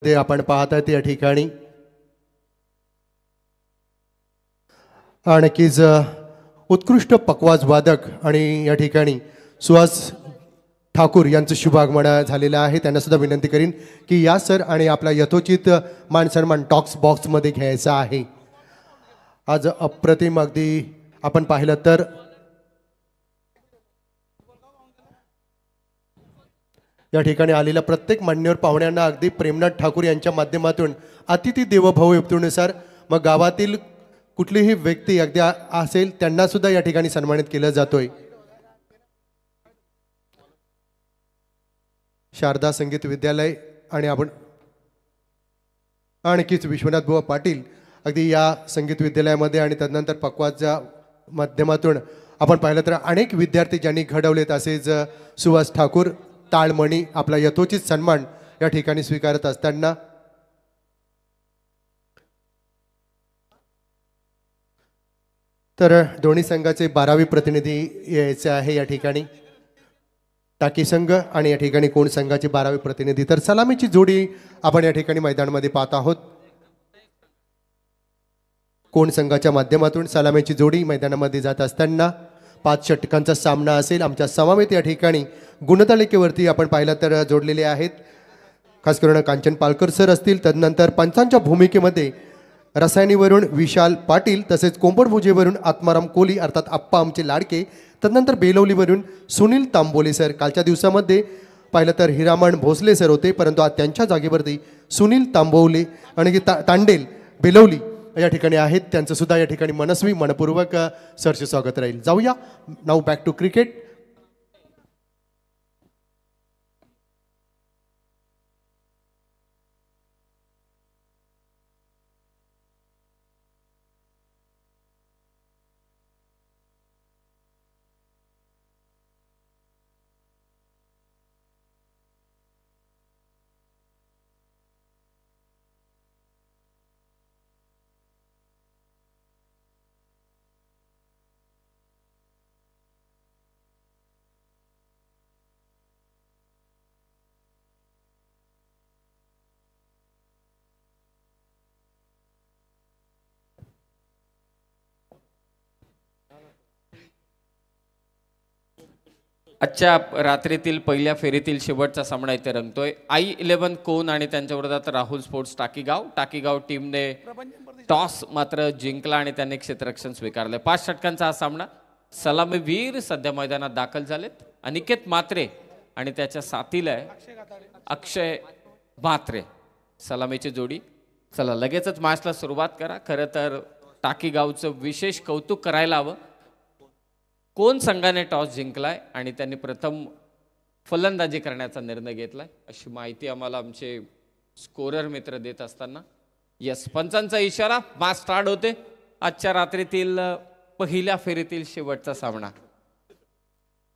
ते आपण पाहत आहेत या ठिकाणी आणखीच उत्कृष्ट पकवाज वादक आणि या ठिकाणी सुहास ठाकूर यांचं शुभागमन झालेलं आहे. त्यांना सुद्धा विनंती करीन की या सर आणि आपला यथोचित मान सन्मान टॉक्स बॉक्समध्ये घ्यायचा आहे. आज अप्रतिम अगदी आपण पाहिलं तर या ठिकाणी आलेल्या प्रत्येक मान्यवर पाहुण्यांना अगदी प्रेमनाथ ठाकूर यांच्या माध्यमातून अतिथी देवो भव युक्तीनुसार मग गावातील कुठलीही व्यक्ती अगदी असेल त्यांना सुद्धा या ठिकाणी सन्मानित केलं जातोय. शारदा संगीत विद्यालय आणि आपण आणखीच विश्वनाथ बुवा पाटील अगदी या संगीत विद्यालयामध्ये आणि त्यानंतर पकवाजच्या माध्यमातून आपण पाहिलं तर अनेक विद्यार्थी ज्यांनी घडवलेत असेच सुहास ठाकूर ताळमणी आपला यथोचित सन्मान या ठिकाणी स्वीकारत असताना तर दोन्ही संघाचे 12वी प्रतिनिधी यायचे आहे या ठिकाणी टाकी संघ आणि या ठिकाणी कोण संघाचे 12वे प्रतिनिधी. तर सलामीची जोडी आपण या ठिकाणी मैदानामध्ये पाहत आहोत. कोण संघाच्या माध्यमातून सलामीची जोडी मैदानामध्ये जात असताना 5 षटकांचा सामना असेल. आमच्या समवेत या ठिकाणी गुणतालिकेवरती आपण पाहिलं तर जोडलेले आहेत. खास करून कांचन पालकर सर असतील. तदनंतर पंचांच्या भूमिकेमध्ये रसायनीवरून विशाल पाटील तसेच कोंबडभुजेवरून आत्माराम कोली अर्थात आप्पा आमचे लाडके. तदनंतर बेलवलीवरून सुनील तांबोले सर. कालच्या दिवसामध्ये पाहिलं तर हिरामण भोसले सर होते परंतु आज त्यांच्या जागेवरती सुनील तांबोले आणि तांडेल बेलवली या ठिकाणी आहेत. त्यांचं सुद्धा या ठिकाणी मनस्वी मनपूर्वक सरचे स्वागत राहील. जाऊया नाऊ बॅक टू क्रिकेट. आजच्या रात्रीतील पहिल्या फेरीतील शेवटचा सामना इथे रंगतोय. I11 कोण आणि त्यांच्या विरोधात राहुल स्पोर्ट्स टाकीगाव टीमने टॉस मात्र जिंकला आणि त्यांनी क्षेत्ररक्षण स्वीकारले. 5 षटकांचा हा सामना. सलामीवीर सध्या मैदानात दाखल झालेत. अनिकेत म्हात्रे आणि त्याच्या साथीला अक्षय म्हात्रे सलामीची जोडी. चला लगेचच मॅचला सुरुवात करा. खरं तर टाकीगावचं विशेष कौतुक करायला हवं. कोण संघाने टॉस जिंकलाय आणि त्यांनी प्रथम फलंदाजी करण्याचा निर्णय घेतलाय अशी माहिती आम्हाला आमचे स्कोरर मित्र देत असताना यस पंचांचा इशारा. मॅच स्टार्ट होते. आजच्या रात्रीतील पहिल्या फेरीतील शेवटचा सामना.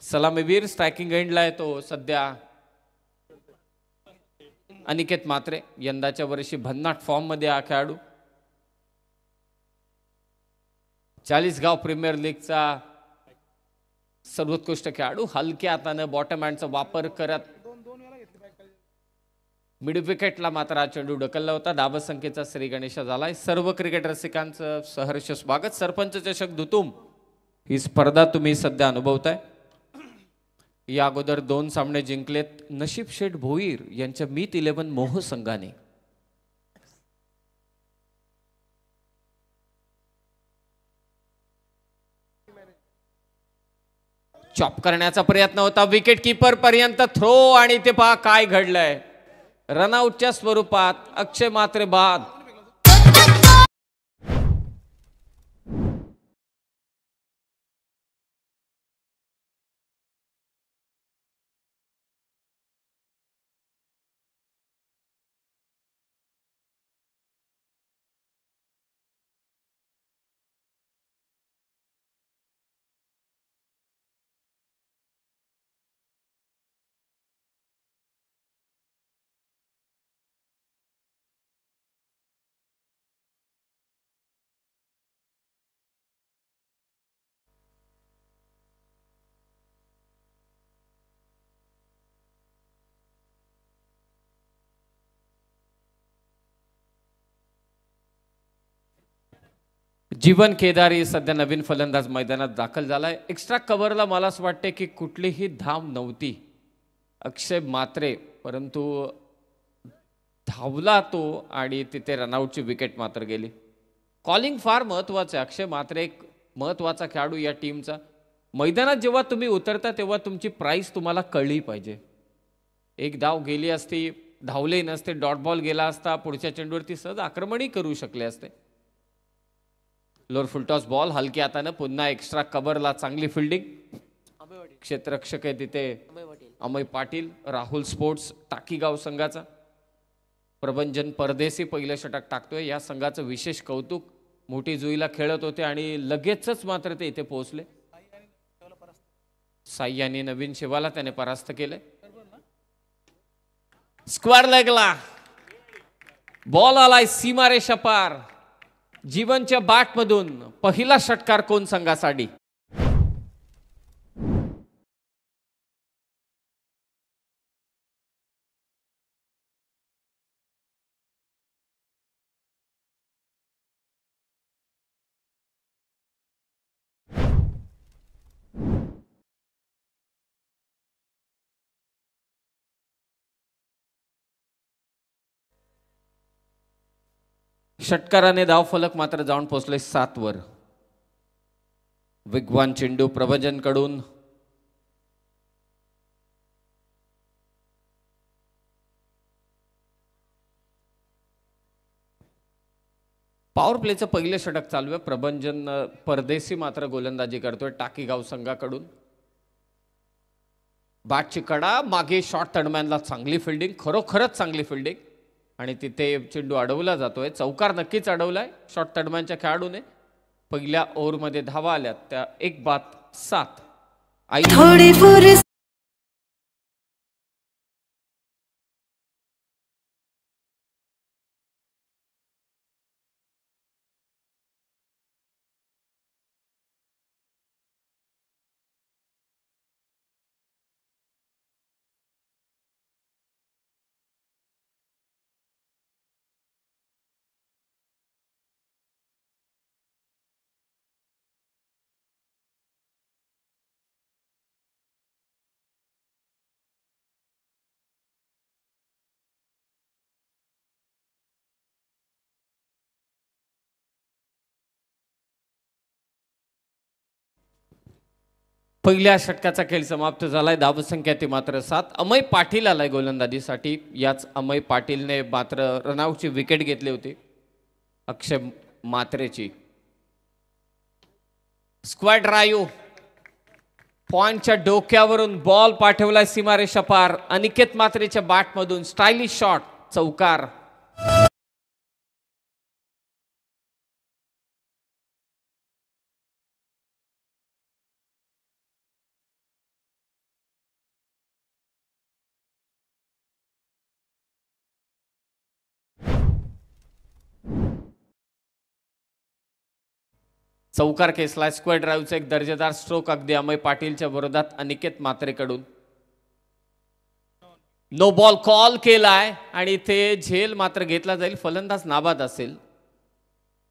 सलामीवीर स्ट्रायकिंग एंडला आहे तो सध्या अनिकेत म्हात्रे. यंदाच्या वर्षी भन्नाट फॉर्म मध्ये हा खेळाडू. चाळीसगाव प्रीमियर लीगचा सर्वोत्कृष्ट खेळाडू. हलक्या हाताने बॉटम हँडचा वापर करत मिड विकेटला मात्र हा चेंडू ढकलला होता. धावसंख्येचा श्री गणेशा झालाय. सर्व क्रिकेट रसिकांचं सहर्ष स्वागत. सरपंच चषक धुतुम ही स्पर्धा तुम्ही सध्या अनुभवताय. या अगोदर 2 सामने जिंकलेत नशीब शेठ भोईर यांच्या मीत 11 मोह संघाने. चॉप करण्याचा प्रयत्न होता. विकेट कीपर पर्यंत थ्रो आणि ते पहा काय घडलंय. रनआउटच्या स्वरूपात अक्षय म्हात्रे बाद. जीवन केदारी सध्या नवीन फलंदाज मैदानात दाखल झालाय. एक्स्ट्रा कव्हरला मला असं वाटते की कुठलीही धाव नव्हती अक्षय मात्रे, परंतु धावला तो आणि तिथे रनआउटची विकेट मात्र गेली. कॉलिंग फार महत्त्वाचं आहे. अक्षय मात्रे एक महत्त्वाचा खेळाडू या टीमचा. मैदानात जेव्हा तुम्ही उतरता तेव्हा तुमची प्राईस तुम्हाला कळली पाहिजे. एक धाव गेली असती, धावले नसते, डॉट बॉल गेला असता, पुढच्या चेंडूवरती सहज आक्रमणही करू शकले असते. लोअर फुलटॉस बॉल हलक्या हातानं पुन्हा एक्स्ट्रा कव्हरला चांगली फिल्डिंग. क्षेत्ररक्षक आहे तिथे अमय पाटील, राहुल स्पोर्ट्स टाकीगाव संघाचा. प्रभंजन परदेसी पहिलं षटक टाकतोय. या संघाचं विशेष कौतुक. मोठी जुईला खेळत होते आणि लगेचच मात्र ते इथे पोहोचले. साई यांनी नवीन शिवाला त्याने परास्त केले. स्क्वेअर लेगला बॉल आलाय सीमारेषा पार. जीवनच्या बॅटमधून पहिला षटकार कोण संघासाठी. षटकाराने धावफलक मात्र जाऊन पोहोचले 7 वर. वेगवान चेंडू प्रभंजन कडून पॉवर प्लेचं पहिलं षटक चालू आहे. प्रभंजन परदेसी मात्र गोलंदाजी करतोय टाकीगाव संघाकडून. बॅटची कडा मागे शॉट तडमॅनला चांगली फिल्डिंग, खरोखरच चांगली फिल्डिंग आणि तिथे चेंडू अडवला जातोय. चौकार नक्कीच अडवलाय शॉट तडमॅनच्या खेळाडूने. पहिल्या ओव्हरमध्ये धावा आल्यात त्या 1-7. पहिल्या षटकाचा खेळ समाप्त झालाय. धावसंख्या ती मात्र 7. अमय पाटील आलाय गोलंदाजीसाठी. याच अमय पाटीलने मात्र रनआउटची विकेट घेतली होती अक्षय मात्रेची. स्क्वॅड ड्राईव्ह पॉइंटच्या डोक्यावरून बॉल पाठवलाय सीमारेषा पार. अनिकेत मात्रेच्या बॅटमधून स्टायलिश शॉट, चौकार. चौकार खेचलाय. स्क्वेअर ड्राईव्हचा एक दर्जेदार स्ट्रोक अगदी अमय पाटीलच्या विरोधात अनिकेत मात्रेकडून. नो बॉल कॉल केलाय आणि ते झेल मात्र घेतला जाईल. फलंदाज नाबाद असेल.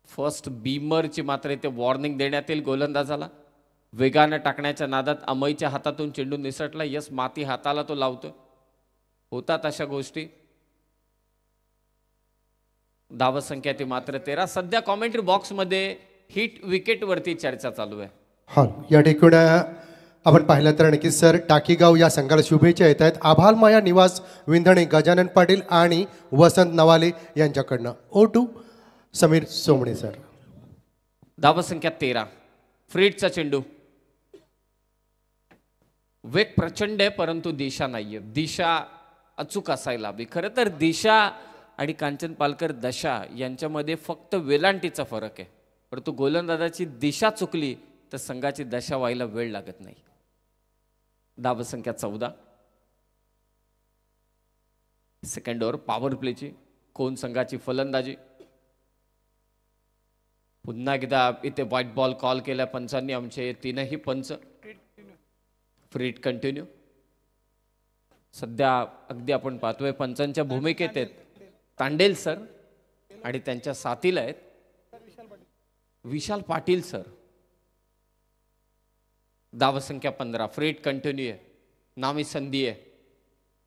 फर्स्ट बीमरची मात्र इथे वॉर्निंग देण्यात येईल गोलंदाजाला. वेगानं टाकण्याच्या नादात अमयच्या हातातून चेंडू निसटला. यस माती हाताला तो लावतो. होतात अशा गोष्टी. धावसंख्या ती मात्र 13. सध्या कॉमेंट्री बॉक्समध्ये हिट विकेट वरती चर्चा चालू आहे. हा या ठिकाणी आपण पाहिलं तर नक्कीच सर टाकीगाव या संघाला शुभेच्छा येत आहेत. आभालमाया निवास विंधणे, गजानन पाटील आणि वसंत नवाले यांच्याकडनं. O2 Sameer सोमणे sir. धावसंख्या 13. फ्रीडचा चेंडू. वेग प्रचंड आहे परंतु दिशा नाहीये. दिशा अचूक असायला हवी. खरं तर दिशा आणि कांचन पालकर दशा यांच्यामध्ये फक्त वेलांटीचा फरक आहे. परंतु गोलंदाजाची दिशा चुकली तर संघाची दशा व्हायला वेळ लागत नाही. धावसंख्या 14. सेकंड ओव्हर पॉवर प्लेची कोण संघाची फलंदाजी. पुन्हा एकदा इथे व्हाईट बॉल कॉल केला पंचांनी. आमचे तीनही पंच. फ्रीड कंटिन्यू. सध्या अगदी आपण पाहतोय पंचांच्या भूमिकेत आहेत तांडेल सर आणि त्यांच्या साथीला आहेत विशाल पाटील सर, धावसंख्या 15, फ्रेट कंटिन्यू आहे, नामी संधी आहे.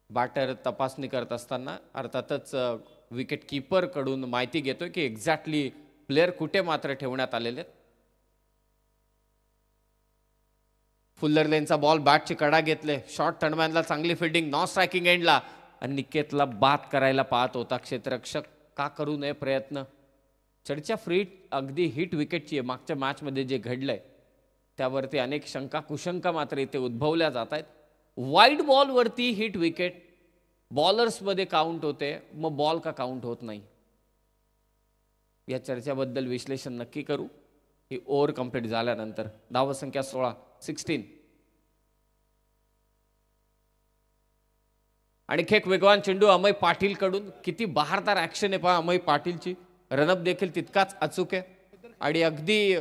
बॅटर तपासणी करत असताना अर्थातच विकेट कीपर कडून माहिती घेतोय की एक्झॅक्टली प्लेयर कुठे मात्र ठेवण्यात आलेले आहेत. फुल्लर लेनचा बॉल बॅटची कडा घेतले, शॉर्ट थर्डमॅनला चांगली फिल्डिंग, नॉन स्ट्रायकिंग एंडला, आणि निकेतला बाद करायला पाहत होता क्षेत्ररक्षक. का करू नये प्रयत्न. चर्चा फ्री अगदी हिट विकेटची आहे. मागच्या मॅचमध्ये जे घडलंय त्यावरती अनेक शंका कुशंका मात्र इथे उद्भवल्या जात आहेत. वाईड बॉलवरती हिट विकेट बॉलर्समध्ये काउंट होते, मग बॉल का काउंट होत नाही, या चर्चेबद्दल विश्लेषण नक्की करू ही ओव्हर कंप्लीट झाल्यानंतर. धावसंख्या 16. आणि एक वेगवान चेंडू अमय पाटील कडून. किती बहारदार ऍक्शन आहे पहा अमय पाटीलची. रनअप देखील तितकाच अचूक आहे आणि अगदी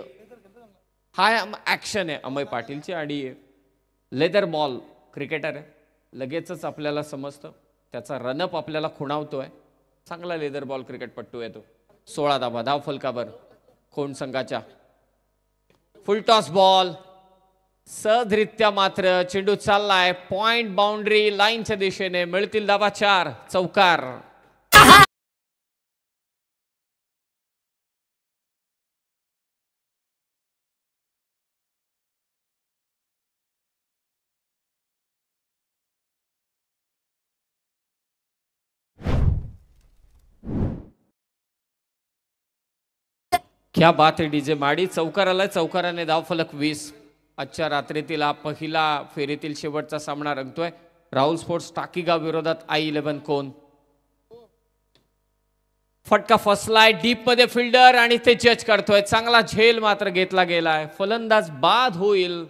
हाय ऍक्शन आहे अमय पाटीलची. आणि लेदर बॉल क्रिकेटर आहे, लगेचच आपल्याला समजतं. त्याचा रनअप आपल्याला खुणावतोय. चांगला लेदर बॉल क्रिकेटपट्टू आहे तो. 16 धावा, धाव फलकावर कोण संघाच्या. फुल टॉस बॉल, सहजरित्या मात्र चेंडू चाललाय पॉइंट बाउंड्री लाईनच्या दिशेने. मिळतील धावा 4, चौकार. क्या बात आहे डीजे माडी. चौकार आलाय, चौकाराने धावफलक 20. आजच्या रात्रीतील हा पहिला फेरीतील शेवटचा सामना रंगतोय. राहुल स्पोर्ट्स टाकीगाव विरोधात I11 कोण. फटका फसलाय डीप मध्ये फिल्डर आणि ते जज करतोय. चांगला झेल मात्र घेतला गेलाय. फलंदाज बाद होईल.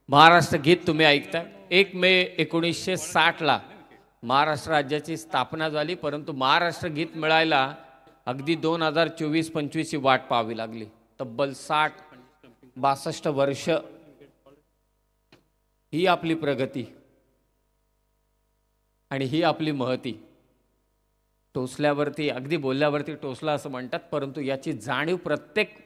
महाराष्ट्र गीत तुम्ही ऐकता. 1 मे 1960 महाराष्ट्र राज्याची स्थापना झाली, परंतु महाराष्ट्र गीत मिळायला अगदी 2024-25 ची वाट पाहावी लागली. तब्बल 60-62 वर्ष ही आपली प्रगती आणि ही आपली महती. टोचल्यावरती अगदी बोलल्यावरती टोचला असं म्हणतात, परंतु याची जाणीव प्रत्येक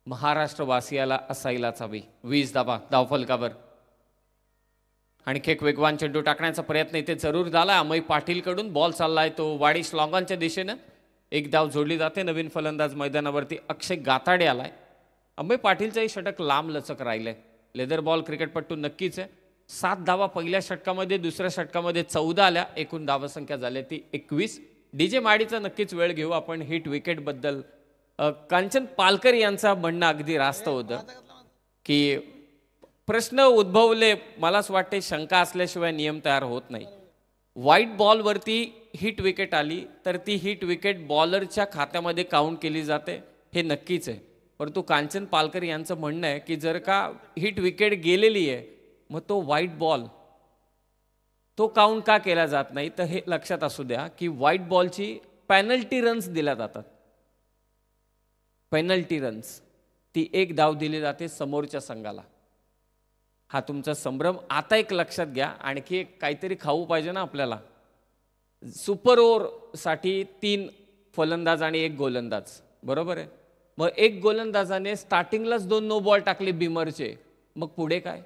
महाराष्ट्रवासियाला असायलाच हवी. 20 धावा धावफलकावर. आणि एक वेगवान चेंडू टाकण्याचा प्रयत्न इथे जरूर झाला अमय पाटील कडून. बॉल चाललाय तो वाडिश लॉंगॉनच्या दिशेनं. एक धाव जोडली जाते. नवीन फलंदाज मैदानावरती अक्षय गाताडे आलाय. अमय पाटीलचंही षटक लांब लचक राहिलंय. लेदर बॉल क्रिकेटपट्टू नक्कीच आहे. 7 धावा पहिल्या षटकामध्ये, दुसऱ्या षटकामध्ये 14 आल्या. एकूण धावसंख्या झाली ती 21. डीजे माडीचा नक्कीच वेळ घेऊ आपण हिट विकेट बद्दल. कांचन पालकर यांचा म्हणणं अगदी रास्त होतं की प्रश्न उद्भवले. मला असं वाटते शंका असल्याशिवाय नियम तयार होत नाही. व्हाईट बॉलवरती हिट विकेट आली तर ती हिट विकेट बॉलरच्या खात्यामध्ये काउंट केली जाते, हे नक्कीच आहे. परंतु कांचन पालकर यांचं म्हणणं आहे की जर का हिट विकेट गेलेली आहे मग तो व्हाईट बॉल तो काउंट का केला जात नाही. तर हे लक्षात असू द्या की व्हाईट बॉलची पेनल्टी रन्स दिल्या जातात. पेनल्टी रन्स ती 1 धाव दिली जाते समोरच्या संघाला. हा तुमचा संभ्रम. आता एक लक्षात घ्या, आणखी एक काहीतरी खाऊ पाहिजे ना आपल्याला. सुपर ओव्हर साठी 3 फलंदाज आणि 1 गोलंदाज, बरोबर आहे. मग 1 गोलंदाजाने स्टार्टिंगलाच 2 नो बॉल टाकले बिमरचे, मग पुढे काय.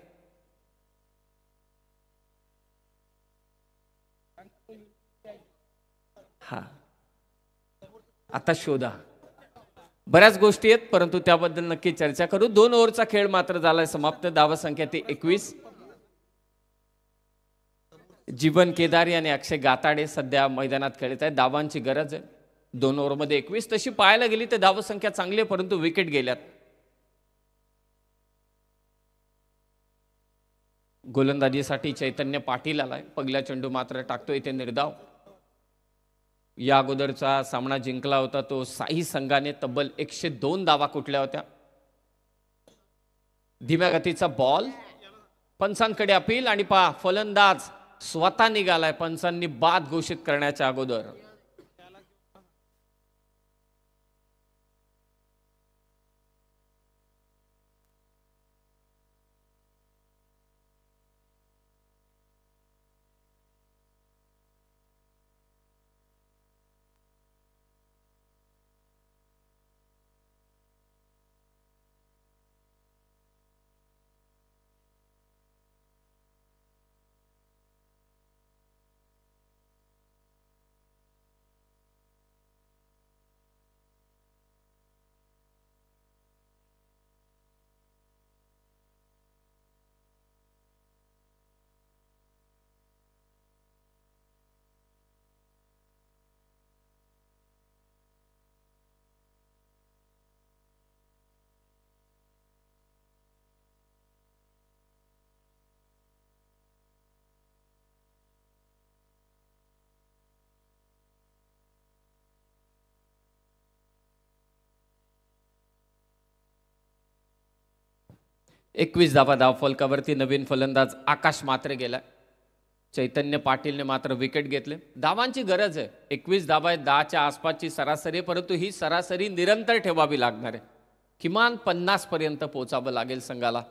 हा आता शोधा. बऱ्याच गोष्टी आहेत परंतु त्याबद्दल नक्की चर्चा करू. 2 ओव्हरचा खेळ मात्र झालाय समाप्त. धावसंख्या ती 21. जीवन केदारी आणि अक्षय गाताडे सध्या मैदानात खेळत आहेत. धावांची गरज आहे. 2 ओव्हरमध्ये 21. तशी पाहायला गेली तर धावसंख्या चांगली आहे, परंतु विकेट गेल्यात. गोलंदाजीसाठी चैतन्य पाटील आलाय. पहिला चेंडू मात्र टाकतो इथे निर्धाव. या अगोदरचा सामना जिंकला होता तो साई संघाने. तब्बल 102 धावा कुठल्या होत्या. धीम्या गतीचा बॉल, पंचांकडे अपील आणि पहा फलंदाज स्वतः निघालाय पंचांनी बाद घोषित करण्याच्या अगोदर. एकवीस धावा धावफलकावरती. नवीन फलंदाज आकाश मात्रे गेला. चैतन्य पाटीलने मात्र विकेट घेतले. धावांची गरज आहे. 21 धावा आहेत, 10च्या आसपासची सरासरी, परंतु ही सरासरी निरंतर ठेवावी लागणार आहे. किमान 50 पर्यंत पोहोचावं लागेल संघाला.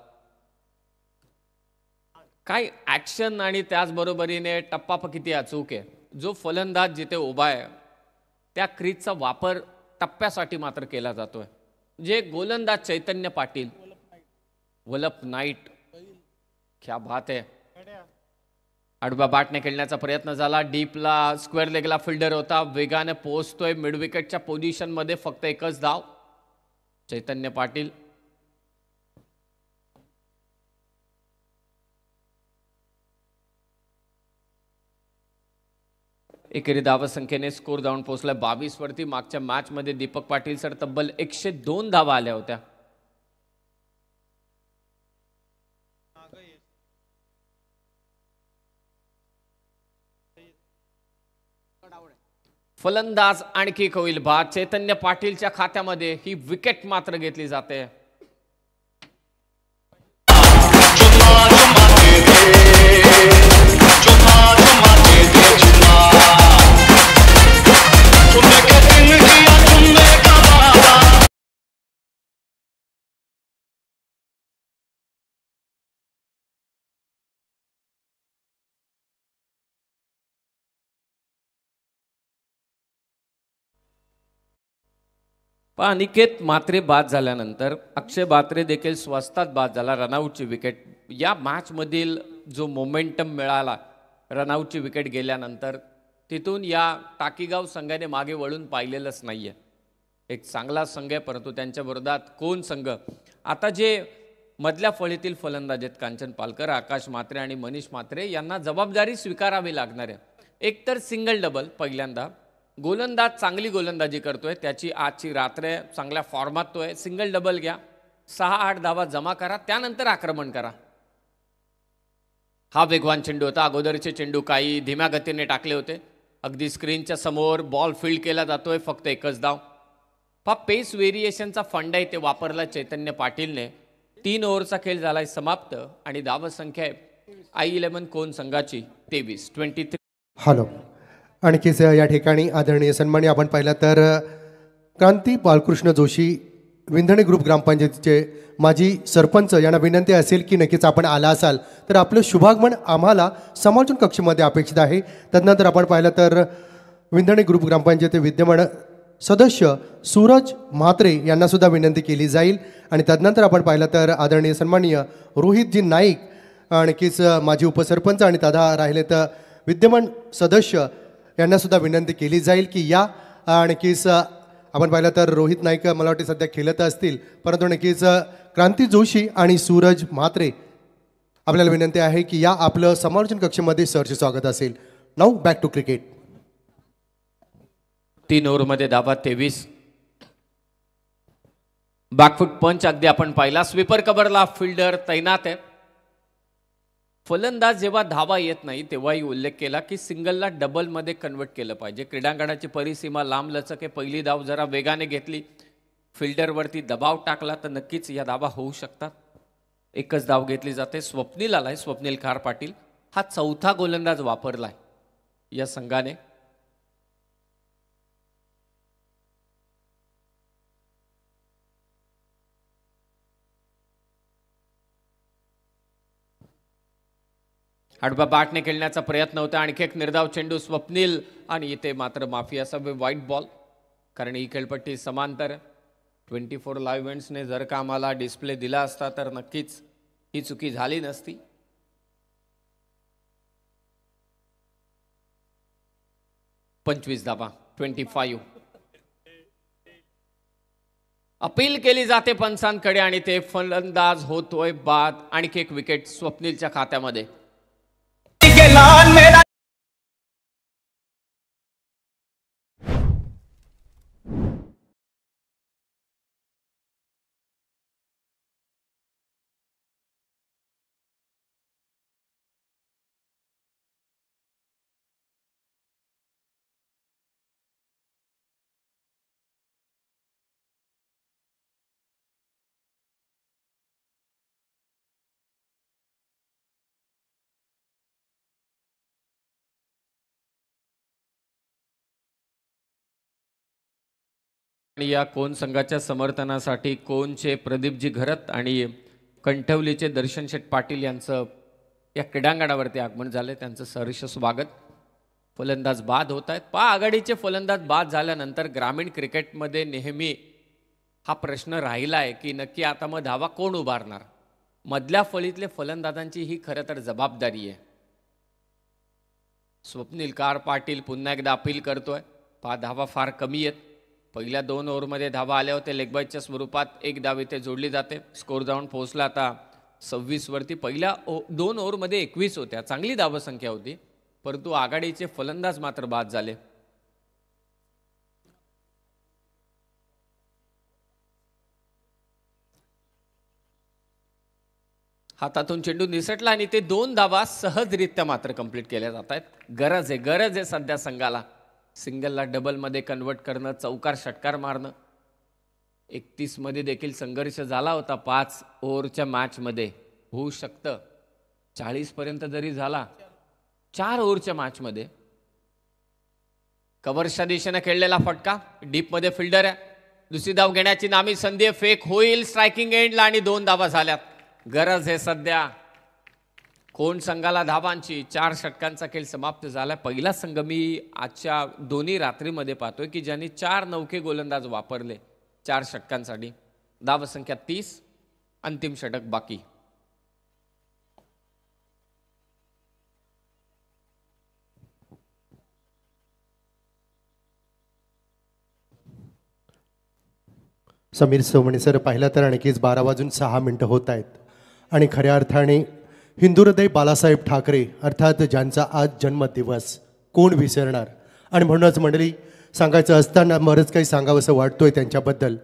काय ऍक्शन आणि त्याचबरोबरीने टप्पा किती अचूक आहे. जो फलंदाज जिथे उभा आहे त्या क्रीजचा वापर टप्प्यासाठी मात्र केला जातोय. जे गोलंदाज चैतन्य पाटील, वलप नाईट, क्या बात आहे. आडव्या बॅटने खेळण्याचा प्रयत्न झाला. डीपला स्क्वेअर लेगला फिल्डर होता, वेगाने पोहोचतोय मिड विकेटच्या पोझिशन मध्ये. फक्त एकच धाव. चैतन्य पाटील एकेरी धावसंख्येने स्कोर जाऊन पोहोचलाय 22 वरती. मागच्या मॅच मध्ये दीपक पाटील सर तब्बल 102 धावा आल्या होत्या. फलंदाज आणखी होईल बाद. चैतन्य पाटीलच्या खात्यामध्ये ही विकेट मात्र घेतली जाते. अनिकेत म्हात्रे बाद झाल्यानंतर अक्षय म्हात्रे देखील स्वस्तात बाद झाला. रनआउटची विकेट. या मॅच मधील जो मोमेंटम मिळाला रनआउटची विकेट गेल्यानंतर, तिथून या टाकीगाव संघाने मागे वळून पाहिलेलंच नाहीये. एक चांगला संघ आहे, परंतु त्यांच्या विरोधात कोण संघ. आता जे मधल्या फळीतील फलंदाज आहेत कांचन पालकर, आकाश म्हात्रे आणि मनीष म्हात्रे, यांना जबाबदारी स्वीकारावी लागणार आहे. एकतर सिंगल डबल पहिल्यांदा. गोलंदाज चांगली गोलंदाजी करतोय, त्याची आजची रात्र चांगल्या फॉर्मात तो आहे. सिंगल डबल घ्या, 6-8 धावा जमा करा, त्यानंतर आक्रमण करा. हा वेगवान चेंडू होता. अगोदरचे चेंडू काही धीम्या गतीने टाकले होते. अगदी स्क्रीनच्या समोर बॉल फील्ड केला जातोय. फक्त एकच धाव. पेस व्हेरिएशनचा फंड आहे ते वापरला चैतन्य पाटीलने. 3 ओव्हरचा खेळ झालाय समाप्त आणि धावसंख्या आहे I11 कोण संघाची 23. हॅलो. आणखीच या ठिकाणी आदरणीय सन्मानी आपण पाहिला तर क्रांती बालकृष्ण जोशी विंधणे ग्रुप ग्रामपंचायतीचे माजी सरपंच यांना विनंती असेल की नक्कीच आपण आला असाल तर आपलं शुभागमन आम्हाला समालोचन कक्षामध्ये अपेक्षित आहे. तदनंतर आपण पाहिलं तर विंधणे ग्रुप ग्रामपंचायती विद्यमान सदस्य सूरज म्हात्रे यांना सुद्धा विनंती केली जाईल. आणि तदनंतर आपण पाहिलं तर आदरणीय सन्माननीय रोहितजी नाईक आणखीच माजी उपसरपंच आणि तदा राहिले तर विद्यमान सदस्य यांना सुद्धा विनंती केली जाईल की या. आणखीच आपण पाहिलं तर रोहित नाईक मला वाटते सध्या खेळत असतील, परंतु नक्कीच क्रांती जोशी आणि सूरज म्हात्रे आपल्याला विनंती आहे की या आपलं समालोचन कक्षामध्ये सरचे स्वागत असेल. Now back to cricket. 3 ओव्हरमध्ये धावा 23. बॅकफूट पंच अगदी आपण पाहिला. स्वीपर कव्हरला फिल्डर तैनात आहे. फलंदाज जेव्हा धावा येत नाही तेव्हाही उल्लेख केला की सिंगलला डबलमध्ये कन्वर्ट केलं पाहिजे. क्रीडांगणाची परिसीमा लांब लचक आहे. पहिली धाव जरा वेगाने घेतली, फिल्डरवरती दबाव टाकला तर नक्कीच या धावा होऊ शकतात. एकच धाव घेतली जाते. स्वप्नील आलाय, स्वप्नील कार पाटील. हा चौथा गोलंदाज वापरलाय या संघाने. आडवा बॅटने खेळण्याचा प्रयत्न होता. आणखी एक निर्धाव चेंडू स्वप्नील आणि इथे मात्र माफी असावे, व्हाईट बॉल. कारण ही खेळपट्टी समांतर 24 लाईव्ह इव्हेंट्सने जर का आम्हाला डिस्प्ले दिला असता तर नक्कीच ही चुकी झाली नसती. पंचवीस धावा 25. अपील केली जाते पंचांकडे आणि ते फलंदाज होतोय बाद. आणखी एक विकेट स्वप्नीलच्या खात्यामध्ये. या कोण संघाच्या समर्थनासाठी कोणचे प्रदीपजी घरत आणि कंठवलीचे दर्शन शेठ पाटील यांचं या क्रीडांगणावरती आगमन झाले. त्यांचं सहर्ष स्वागत. फलंदाज बाद होत आहेत. आघाडीचे फलंदाज बाद झाल्यानंतर ग्रामीण क्रिकेटमध्ये नेहमी हा प्रश्न राहिला आहे की नक्की आता मग धावा कोण उभारणार. मधल्या फळीतले फलंदाजांची ही खरं तर जबाबदारी आहे. स्वप्नील कार पाटील पुन्हा एकदा अपील करतोय. धावा फार कमी आहेत. पहिल्या 2 ओव्हरमध्ये धावा आल्या होत्या लेगबायच्या स्वरूपात. एक धाव इथे जोडली जाते. स्कोर जाऊन पोहोचला आता 26 वरती. पहिल्या 2 ओव्हरमध्ये 21 होत्या. चांगली धावसंख्या होती, परंतु आघाडीचे फलंदाज मात्र बाद झाले. हातातून चेंडू निसटला आणि ते 2 धावा सहजरित्या मात्र कंप्लीट केल्या जात आहेत. गरज आहे सध्या संघाला सिंगलला डबलमध्ये कन्वर्ट करणं, चौकार षटकार मारणं. 31 मध्ये देखील संघर्ष झाला होता. 5 ओव्हरच्या मॅचमध्ये होऊ शकतं. 40 पर्यंत जरी झाला 4 ओव्हरच्या मॅचमध्ये. कव्हरच्या दिशेने खेळलेला फटका, डीपमध्ये फिल्डर आहे. दुसरी धाव घेण्याची नामी संधी. फेक होईल स्ट्रायकिंग एंडला आणि 2 धावा झाल्यात. गरज आहे सध्या कोण संघाला धावांची. 4 षटकांचा खेळ समाप्त झाला. पहिला संघ मी आजच्या दोन्ही रात्रीमध्ये पाहतोय की ज्यांनी 4 नौके गोलंदाज वापरले 4 षटकांसाठी. धावसंख्या 30. अंतिम षटक बाकी. समीर सोमणी सर, पाहिलं तर आणखीच 12:06 होत आहेत आणि खऱ्या अर्थाने हिंदू हृदय बाळासाहेब ठाकरे अर्थात ज्यांचा आज जन्मदिवस कोण विसरणार. आणि म्हणूनच मंडळी सांगायचं असताना बरंच काही सांगावंसं वाटतोय त्यांच्याबद्दल.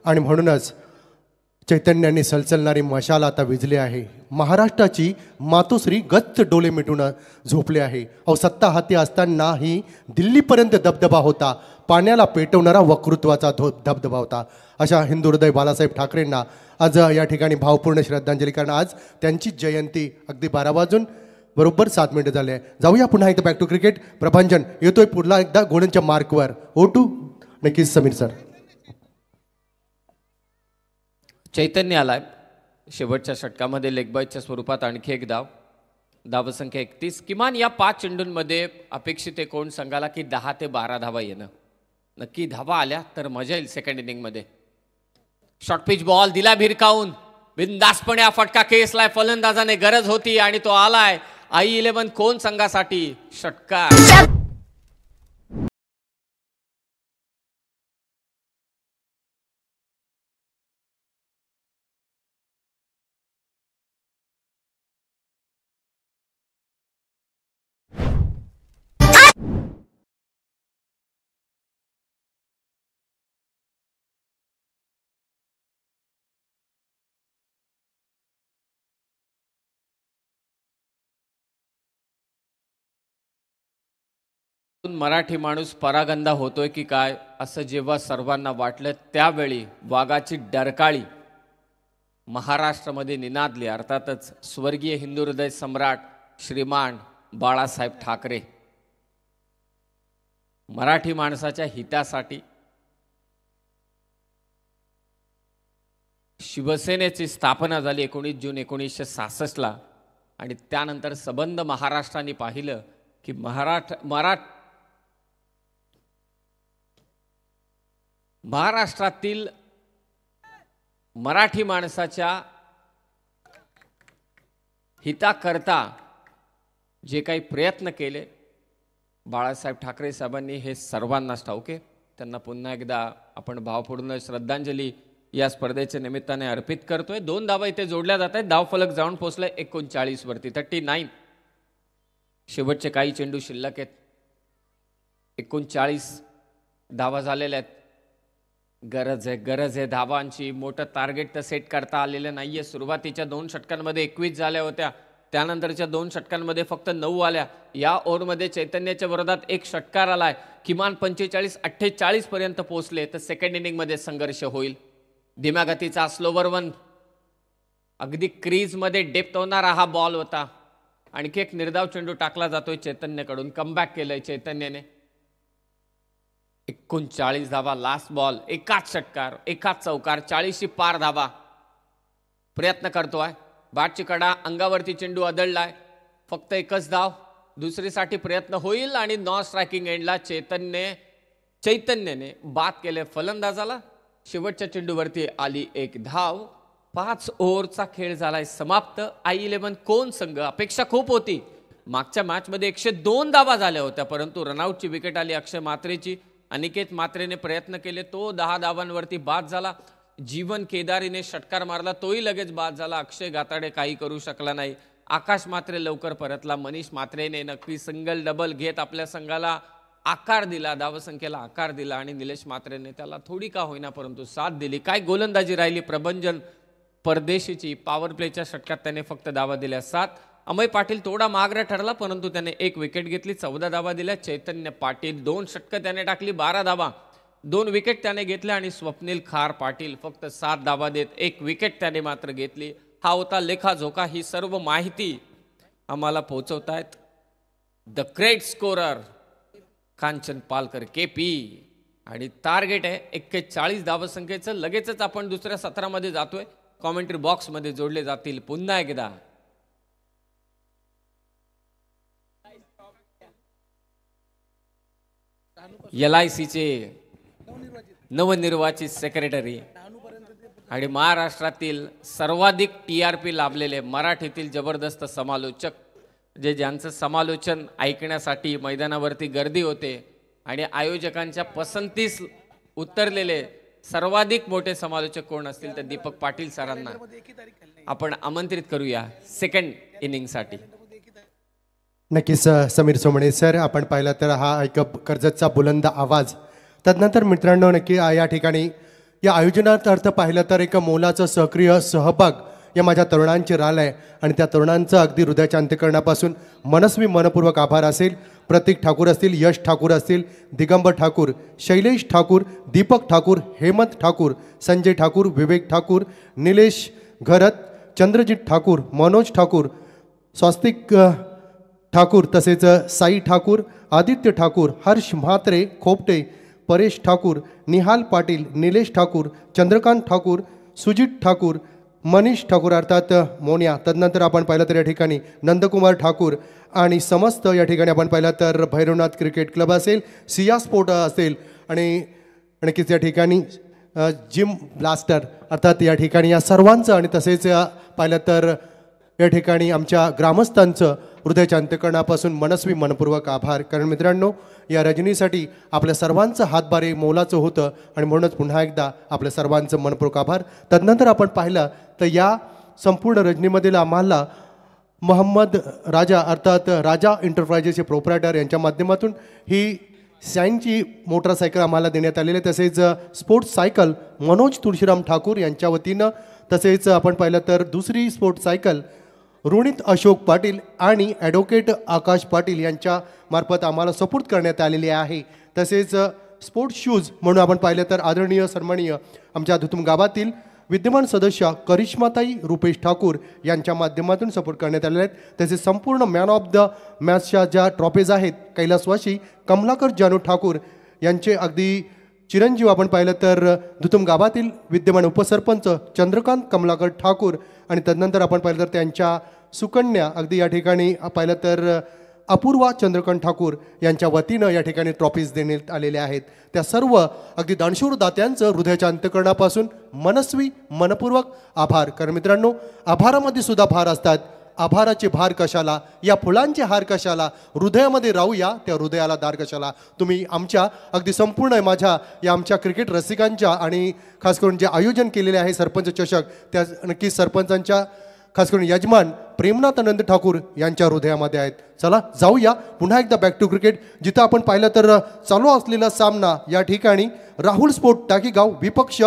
आणि म्हणूनच चैतन्याने सलसलणारी मशाल आता विझली आहे. महाराष्ट्राची मातोश्री गच्च डोळे मिटून झोपले आहे. सत्ता हाती असतानाही दिल्लीपर्यंत दबदबा होता. पाण्याला पेटवणारा वक्तृत्वाचा धबधबा होता. अशा हिंदू हृदय बाळासाहेब ठाकरेंना आज या ठिकाणी भावपूर्ण श्रद्धांजली. कारण आज त्यांची जयंती. अगदी 12:07 झाले आहे. जाऊया पुन्हा एकदा बॅक टू क्रिकेट. प्रभांजन येतोय पुढला एकदा गोलंच्या मार्कवर. O2 नक्कीच समीर सर. चैतन्य आलाय शेवटच्या षटकामध्ये लेगबायच्या स्वरूपात. आणखी एक धाव. धावसंख्या 31. किमान या 5 चेंडूंमध्ये अपेक्षित आहे कोण संघाला की 10 ते 12 धावा येणं. नक्की धावा आल्या तर मजा येईल सेकंड इनिंगमध्ये. शॉर्ट पिच बॉल दिला भिरकावून. बिनधास्तपणे हा फटका खेचलाय फलंदाजाने. गरज होती आणि तो आलाय. I11 कोण संघासाठी षटकार. मराठी माणूस परागंदा होतोय की काय असं जेव्हा सर्वांना वाटलं त्यावेळी वाघाची डरकाळी महाराष्ट्रामध्ये निनादली. अर्थातच स्वर्गीय हिंदू हृदय सम्राट श्रीमान बाळासाहेब ठाकरे मराठी माणसाच्या हितासाठी शिवसेनेची स्थापना झाली 19 जून 1966ला. आणि त्यानंतर सबंध महाराष्ट्राने पाहिलं की महाराष्ट्रातील मराठी माणसाच्या हिताकरता जे काही प्रयत्न केले बाळासाहेब ठाकरे साहेबांनी हे सर्वांनाच ठाऊक आहे. त्यांना पुन्हा एकदा आपण भावपूर्ण श्रद्धांजली या स्पर्धेच्या निमित्ताने अर्पित करतोय. 2 धावा इथे जोडल्या जात आहेत. धावफलक जाऊन पोहोचलाय 39 वरती 39. शेवटचे काही चेंडू शिल्लक आहेत. 39 धावा झालेल्या आहेत. गरज आहे धावांची. मोठं टार्गेट तर सेट करता आलेलं नाहीये. सुरुवातीच्या 2 षटकांमध्ये 21 झाल्या होत्या. त्यानंतरच्या 2 षटकांमध्ये फक्त 9 आल्या. या ओव्हरमध्ये चैतन्याच्या विरोधात 1 षटकार आलाय. किमान 45-48 पर्यंत पोहोचले तर सेकंड इनिंगमध्ये संघर्ष होईल. धीम्या गतीचा स्लोवर वन अगदी क्रीजमध्ये डेप्थ होणारा हा बॉल होता. आणखी एक निर्धाव चेंडू टाकला जातोय चैतन्यकडून. कमबॅक केलंय चैतन्याने. 39 धावा लास्ट बॉल. एकाच षटकार एकाच चौकार 40शी पार धावा. प्रयत्न करतोय. बॅटची कडा अंगावरती चेंडू आदळलाय. फक्त एकच धाव. दुसरीसाठी प्रयत्न होईल आणि नॉन स्ट्रायकिंग एंडला चैतन्याने बाद केले फलंदाजाला. शेवटच्या चेंडूवरती आली 1 धाव. 5 ओव्हरचा खेळ झालाय समाप्त. I11 कोण संघ अपेक्षा खूप होती. मागच्या मॅचमध्ये 102 धावा झाल्या होत्या परंतु रनआउटची विकेट आली अक्षय मात्रेची. अनिकेत मात्रेने प्रयत्न केले. तो 10 धावांवरती बाद झाला. जीवन केदारीने षटकार मारला. तोही लगेच बाद झाला. अक्षय गाताडे काही करू शकला नाही. आकाश मात्रे लवकर परतला. मनीष मात्रेने नक्की सिंगल डबल घेत आपल्या संघाला आकार दिला. धावसंख्येला आकार दिला आणि निलेश मात्रेने त्याला थोडी का होईना परंतु साथ दिली. काय गोलंदाजी राहिली प्रभंजन परदेशीची. पॉवर प्लेच्या षटकात त्याने फक्त धावा दिल्या 7. अमय पाटील थोडा मागरा ठरला परंतु त्याने 1 विकेट घेतली. 14 धावा दिल्या. चैतन्य पाटील 2 षटकं त्याने टाकली. 12 धावा. 2 विकेट त्याने घेतल्या आणि स्वप्नील खार पाटील फक्त 7 धावा देत 1 विकेट त्याने मात्र घेतली. हा होता लेखाजोखा. ही सर्व माहिती आम्हाला पोहोचवतायत the great scorer Kanchan Palkar KP. आणि टार्गेट आहे 41 धावसंख्येचं. लगेचच आपण दुसऱ्या सत्रामध्ये जातोय. कॉमेंट्री बॉक्समध्ये जोडले जातील पुन्हा एकदा. LICचे नवनिर्वाचित सेक्रेटरी आणि महाराष्ट्रातील सर्वाधिक TRP लाभलेले मराठीतील जबरदस्त समालोचक ज्यांचं समालोचन ऐकण्यासाठी मैदानावरती गर्दी होते आणि आयोजकांच्या पसंतीस उतरलेले सर्वाधिक मोठे समालोचक कोण असतील तर दीपक पाटील सरांना आपण आमंत्रित करूया सेकंड इनिंगसाठी. नक्कीच समीर सोमणे सर, आपण पाहिलं तर हा एक कर्जतचा बुलंद आवाज. तदनंतर मित्रांनो नक्की या ठिकाणी या आयोजनात अर्थ पाहिलं तर एक मोलाचं सक्रिय सहभाग या माझ्या तरुणांची राल आहे आणि त्या तरुणांचं अगदी हृदयाच्या अंतःकरणापासून मनस्वी मनपूर्वक आभार असेल. प्रतीक ठाकूर असतील, यश ठाकूर असतील, दिगंबर ठाकूर, शैलेश ठाकूर, दीपक ठाकूर, हेमंत ठाकूर, संजय ठाकूर, विवेक ठाकूर, निलेश घरत, चंद्रजीत ठाकूर, मनोज ठाकूर, स्वस्तिक ठाकूर, तसेच साई ठाकूर, आदित्य ठाकूर, हर्ष म्हात्रे खोपटे, परेश ठाकूर, निहाल पाटील, निलेश ठाकूर, चंद्रकांत ठाकूर, सुजित ठाकूर, मनीष ठाकूर अर्थात मोन्या. तदनंतर आपण पाहिलं तर या ठिकाणी नंदकुमार ठाकूर आणि समस्त या ठिकाणी आपण पाहिलं तर भैरवनाथ क्रिकेट क्लब असेल, सिया स्पोर्ट असेल आणि नक्कीच या ठिकाणी जिम ब्लास्टर अर्थात या ठिकाणी या सर्वांचं आणि तसेच पाहिलं तर या ठिकाणी आमच्या ग्रामस्थांचं हृदयाच्या अंतःकरणापासून मनस्वी मनपूर्वक आभार. कारण मित्रांनो या रजनीसाठी आपल्या सर्वांचं हातभारे मोलाचं होतं आणि म्हणूनच पुन्हा एकदा आपल्या सर्वांचं मनपूर्वक आभार. तदनंतर आपण पाहिलं तर या संपूर्ण रजनीमधील आम्हाला मोहम्मद राजा अर्थात राजा एंटरप्राइजेसचे प्रोप्रायटर यांच्या माध्यमातून ही सायनची मोटरसायकल आम्हाला देण्यात आलेली आहे. तसेच स्पोर्ट्स सायकल मनोज तुळशीराम ठाकूर यांच्या वतीनं, तसेच आपण पाहिलं तर दुसरी स्पोर्ट्स सायकल रोनित अशोक पाटील आणि ॲडव्होकेट आकाश पाटील यांच्या मार्फत आम्हाला सपोर्ट करण्यात आलेली आहे. तसेच स्पोर्ट्स शूज म्हणून आपण पाहिलं तर आदरणीय सन्माननीय आमच्या धुतुम गावातील विद्यमान सदस्य करिश्माताई रुपेश ठाकूर यांच्या माध्यमातून सपोर्ट करण्यात आलेले आहेत. तसेच संपूर्ण मॅन ऑफ द मॅचच्या ज्या ट्रॉफीज आहेत कैलासवासी कमलाकर जानू ठाकूर यांचे अगदी चिरंजीव आपण पाहिलं तर धुतुम गावातील विद्यमान उपसरपंच चंद्रकांत कमलाकर ठाकूर आणि तदनंतर आपण पाहिलं तर त्यांच्या सुकन्या अगदी या ठिकाणी पाहिलं तर अपूर्वा चंद्रकांत ठाकूर यांच्या वतीनं या ठिकाणी ट्रॉफीज देण्यात आलेल्या आहेत. त्या सर्व अगदी दानशूर दात्यांचं हृदयाच्या अंतःकरणापासून मनस्वी मनपूर्वक आभार. कारण मित्रांनो, आभारामध्ये सुद्धा भार असतात. आभाराचे भार कशाला, या फुलांचे हार कशाला, हृदयामध्ये राहूया त्या हृदयाला दार कशाला. तुम्ही आमच्या अगदी संपूर्ण माझ्या या आमच्या क्रिकेट रसिकांच्या आणि खास करून जे आयोजन केलेले आहे सरपंच चषक, त्या नक्कीच सरपंचांच्या खास करून यजमान प्रेमनाथ आनंद ठाकूर यांच्या हृदयामध्ये आहेत. चला जाऊया पुन्हा एकदा बॅक टू क्रिकेट, जिथं आपण पाहिलं तर चालू असलेला सामना या ठिकाणी राहुल स्पोर्ट टाकीगाव विपक्ष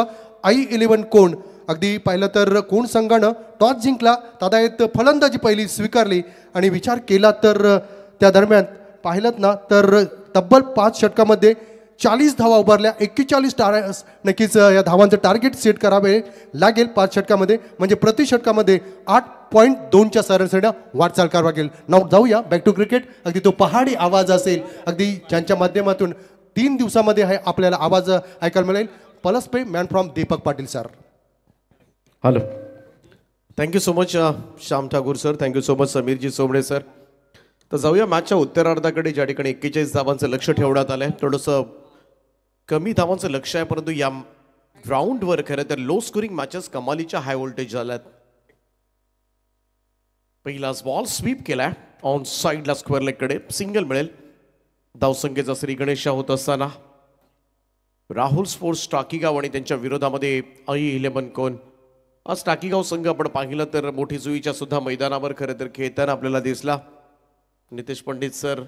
I11 कोण. अगदी पाहिलं तर कोण संघानं टॉस जिंकला, तादायत फलंदाजी पहिली स्वीकारली आणि विचार केला तर त्या दरम्यान पाहिलं ना तर तब्बल 5 षटकामध्ये 40 धावा उभारल्या. 41 नक्कीच या धावांचं टार्गेट सेट करावे लागेल 5 षटकामध्ये, म्हणजे प्रति षटकामध्ये 8.2च्या सरासरीनं वाटचाल करावी लागेल. नाव जाऊया बॅक टू क्रिकेट. अगदी तो पहाडी आवाज असेल अगदी ज्यांच्या माध्यमातून 3 दिवसामध्ये आहे आपल्याला आवाज ऐकायला मिळेल. पलसपे man from Deepak Patil sir. Hello, thank you so much Shyam Thakur sir, thank you so much Sameerji Somane sir. तर जाऊया मॅचच्या उत्तरार्धाकडे, ज्या ठिकाणी 41 धावांचं लक्ष ठेवण्यात आलं आहे. थोडंसं कमी धावांचं लक्ष आहे, परंतु या ग्राउंडवर खरं तर लो स्कोरिंग मॅचेस कमालीच्या हाय व्होल्टेज झाल्यात. पहिलाच बॉल स्वीप केलाय ऑन साईडला स्क्वेअर लेगकडे, सिंगल मिळेल. धावसंख्येचा श्री गणेशा होत असताना राहुल स्पोर्ट्स टाकीगाव आणि त्यांच्या विरोधामध्ये I11 कोण. आज टाकीगाव संघ आपण पाहिलं तर मोठी जुईच्या सुद्धा मैदानावर खरं तर खेळताना आपल्याला दिसला. नितेश पंडित सर,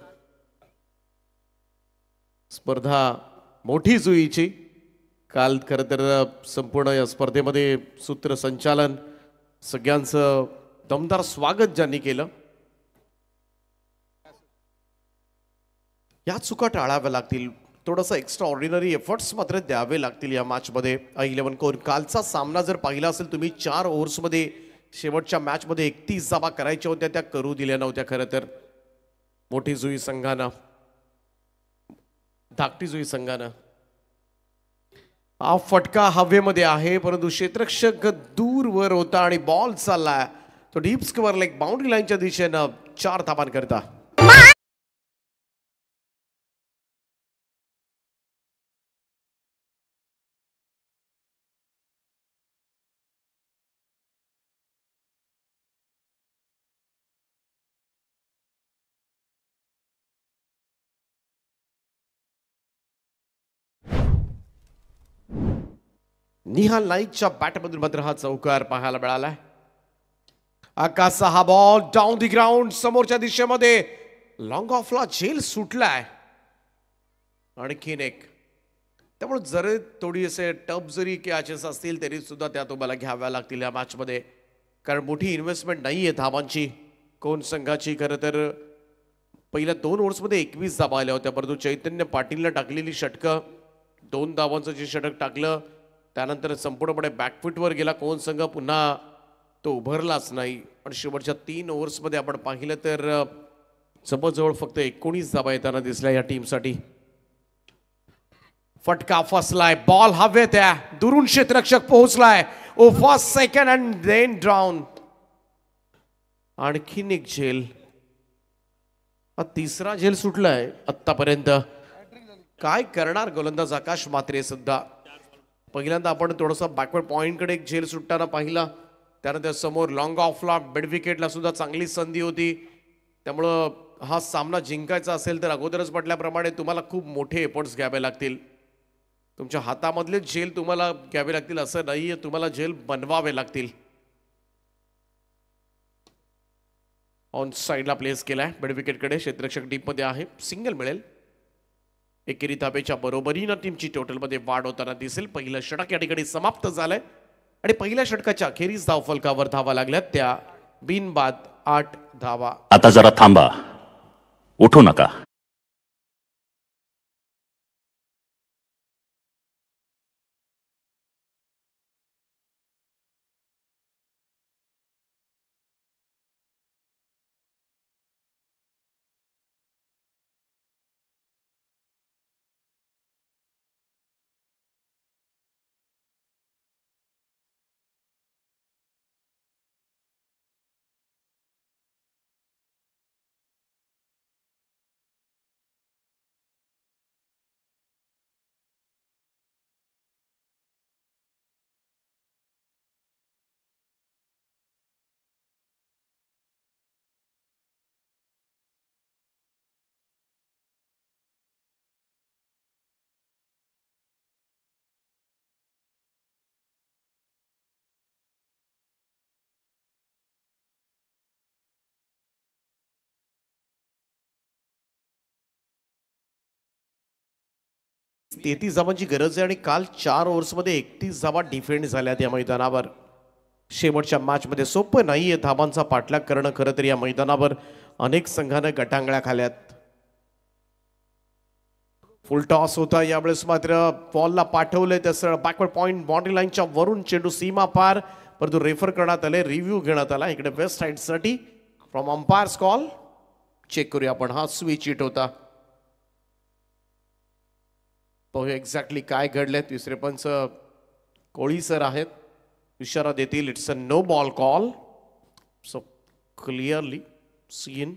स्पर्धा मोठी जुईची. काल खरं तर संपूर्ण या स्पर्धेमध्ये सूत्रसंचालन सगळ्यांचं दमदार स्वागत ज्यांनी केलं. या चुका टाळाव्या लागतील, थोडंसं एक्स्ट्रा ऑर्डिनरी एफर्ट्स मात्र द्यावे लागतील या मॅचमध्ये. I11 कोण कालचा सामना जर पाहिला असेल तुम्ही, 4 ओव्हर्समध्ये शेवटच्या मॅचमध्ये 31 धावा करायच्या होत्या, त्या करू दिल्या नव्हत्या. खरं तर मोठी जुई संघानं, धाकटी जुई संघानं. हा फटका हवेमध्ये आहे, परंतु क्षेत्ररक्षक दूरवर होता आणि बॉल चाललाय तो डीप स्क्वेअर लेग बाउंड्री लाईनच्या दिशेनं 4 धावांकरता. निहाल नाईकच्या बॅटमधून मात्र हा चौकार पाहायला मिळालाय. आकाशचा हा बॉल डाऊन दी ग्राउंड समोरच्या दिशेमध्ये लॉंग ऑफला झेल सुटलाय. आणखीन एक, त्यामुळे जरी थोडी असे टफ जरी कॅचेस असतील तरी सुद्धा त्या तुम्हाला घ्याव्या लागतील या मॅचमध्ये, कारण मोठी इन्व्हेस्टमेंट नाही आहे धावांची कोण संघाची. खरं तर पहिल्या 2 ओव्हर्समध्ये 21 धावा आल्या होत्या, परंतु चैतन्य पाटीलने टाकलेली षटकं, 2 धावांचं जे षटक टाकलं त्यानंतर संपूर्णपणे बॅकफुटवर गेला कोण संघ, पुन्हा तो उभरलाच नाही. आणि शेवटच्या 3 ओव्हर्समध्ये आपण पाहिलं तर जवळजवळ फक्त 19 धावा येताना दिसल्या या टीमसाठी. फटका फसलाय, बॉल हवेत आहे, दुरून क्षेत्ररक्षक पोहोचलाय. Oh first second and then down. आणखीन एक झेल, हा 3रा झेल सुटलाय आतापर्यंत. काय करणार गोलंदाज आकाश मात्रे सुद्धा. पहिल्यांदा आपण थोडासा बॅकवर्ड पॉइंटकडे एक झेल सुटताना पाहिला, त्यानंतर समोर लॉंग ऑफला मिड विकेटला सुद्धा चांगली संधी होती. त्यामुळं हा सामना जिंकायचा असेल तर अगोदरच म्हटल्याप्रमाणे तुम्हाला खूप मोठे एफर्ट्स घ्यावे लागतील. तुमच्या हातामधले झेल तुम्हाला घ्यावे लागतील असं नाहीये, तुम्हाला झेल बनवावे लागतील. ऑन साईडला प्लेस केलाय मिड विकेटकडे, क्षेत्ररक्षक डीपमध्ये आहे, सिंगल मिळेल. एकेरी धाब्याच्या बरोबरीनं टीमची टोटलमध्ये वाढ होताना दिसेल. पहिलं षटक या ठिकाणी समाप्त झालंय आणि पहिल्या षटकाच्या अखेरीस धावफलकावर धावा लागल्यात त्या बिनबाद 8 धावा. आता जरा थांबा, उठू नका. तेहतीस धावांची गरज आहे आणि काल 4 ओव्हर्समध्ये 31 धावा डिफेंड झाल्यात या मैदानावर. शेवटच्या मॅचमध्ये सोपं नाहीये धावांचा पाठलाग करणं. खरं तर या मैदानावर अनेक संघानं गटांगळ्या खाल्यात. फुल टॉस होता यावेळेस मात्र बॉलला पाठवलंय तसं बॅकवर्ड पॉइंट बाउंड्री लाईनच्या वरून चेंडू सीमा पार, परंतु रेफर करण्यात आले, रिव्ह्यू घेण्यात आला इकडे वेस्ट साईडसाठी फ्रॉम अंपायर्स कॉल. चेक करूया आपण, हा स्विच हिट होता. पाहूया एक्झॅक्टली काय घडलंय. तिसरे पंच कोळी सर आहेत, इशारा देतील. It's a no ball call. So clearly seen.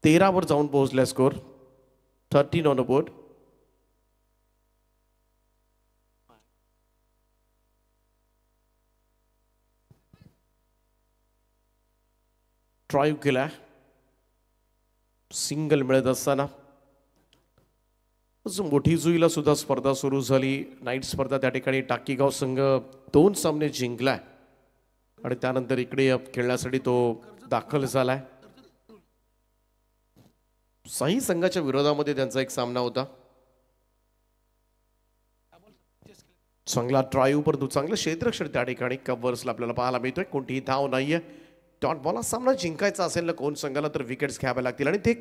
तेरावर जाऊन पोहोचलाय score. 13 on the board. Drive केलाय सिंगल मिळत असताना. मोठी जुईला सुद्धा स्पर्धा सुरू झाली. नाईट स्पर्धा त्या ठिकाणी टाकीगाव संघ 2 सामने जिंकलाय आणि त्यानंतर इकडे खेळण्यासाठी तो दाखल झालाय. साई संघाच्या विरोधामध्ये त्यांचा एक सामना होता. चांगला ड्राईव्ह परंतु चांगलं क्षेत्ररक्षण त्या ठिकाणी कव्हर्सला आपल्याला पाहायला मिळतोय. कोणतीही धाव नाहीये. Dot ball. सामना जिंकायचा असेल ना कोण संघाला तर विकेट्स घ्याव्या लागतील आणि ते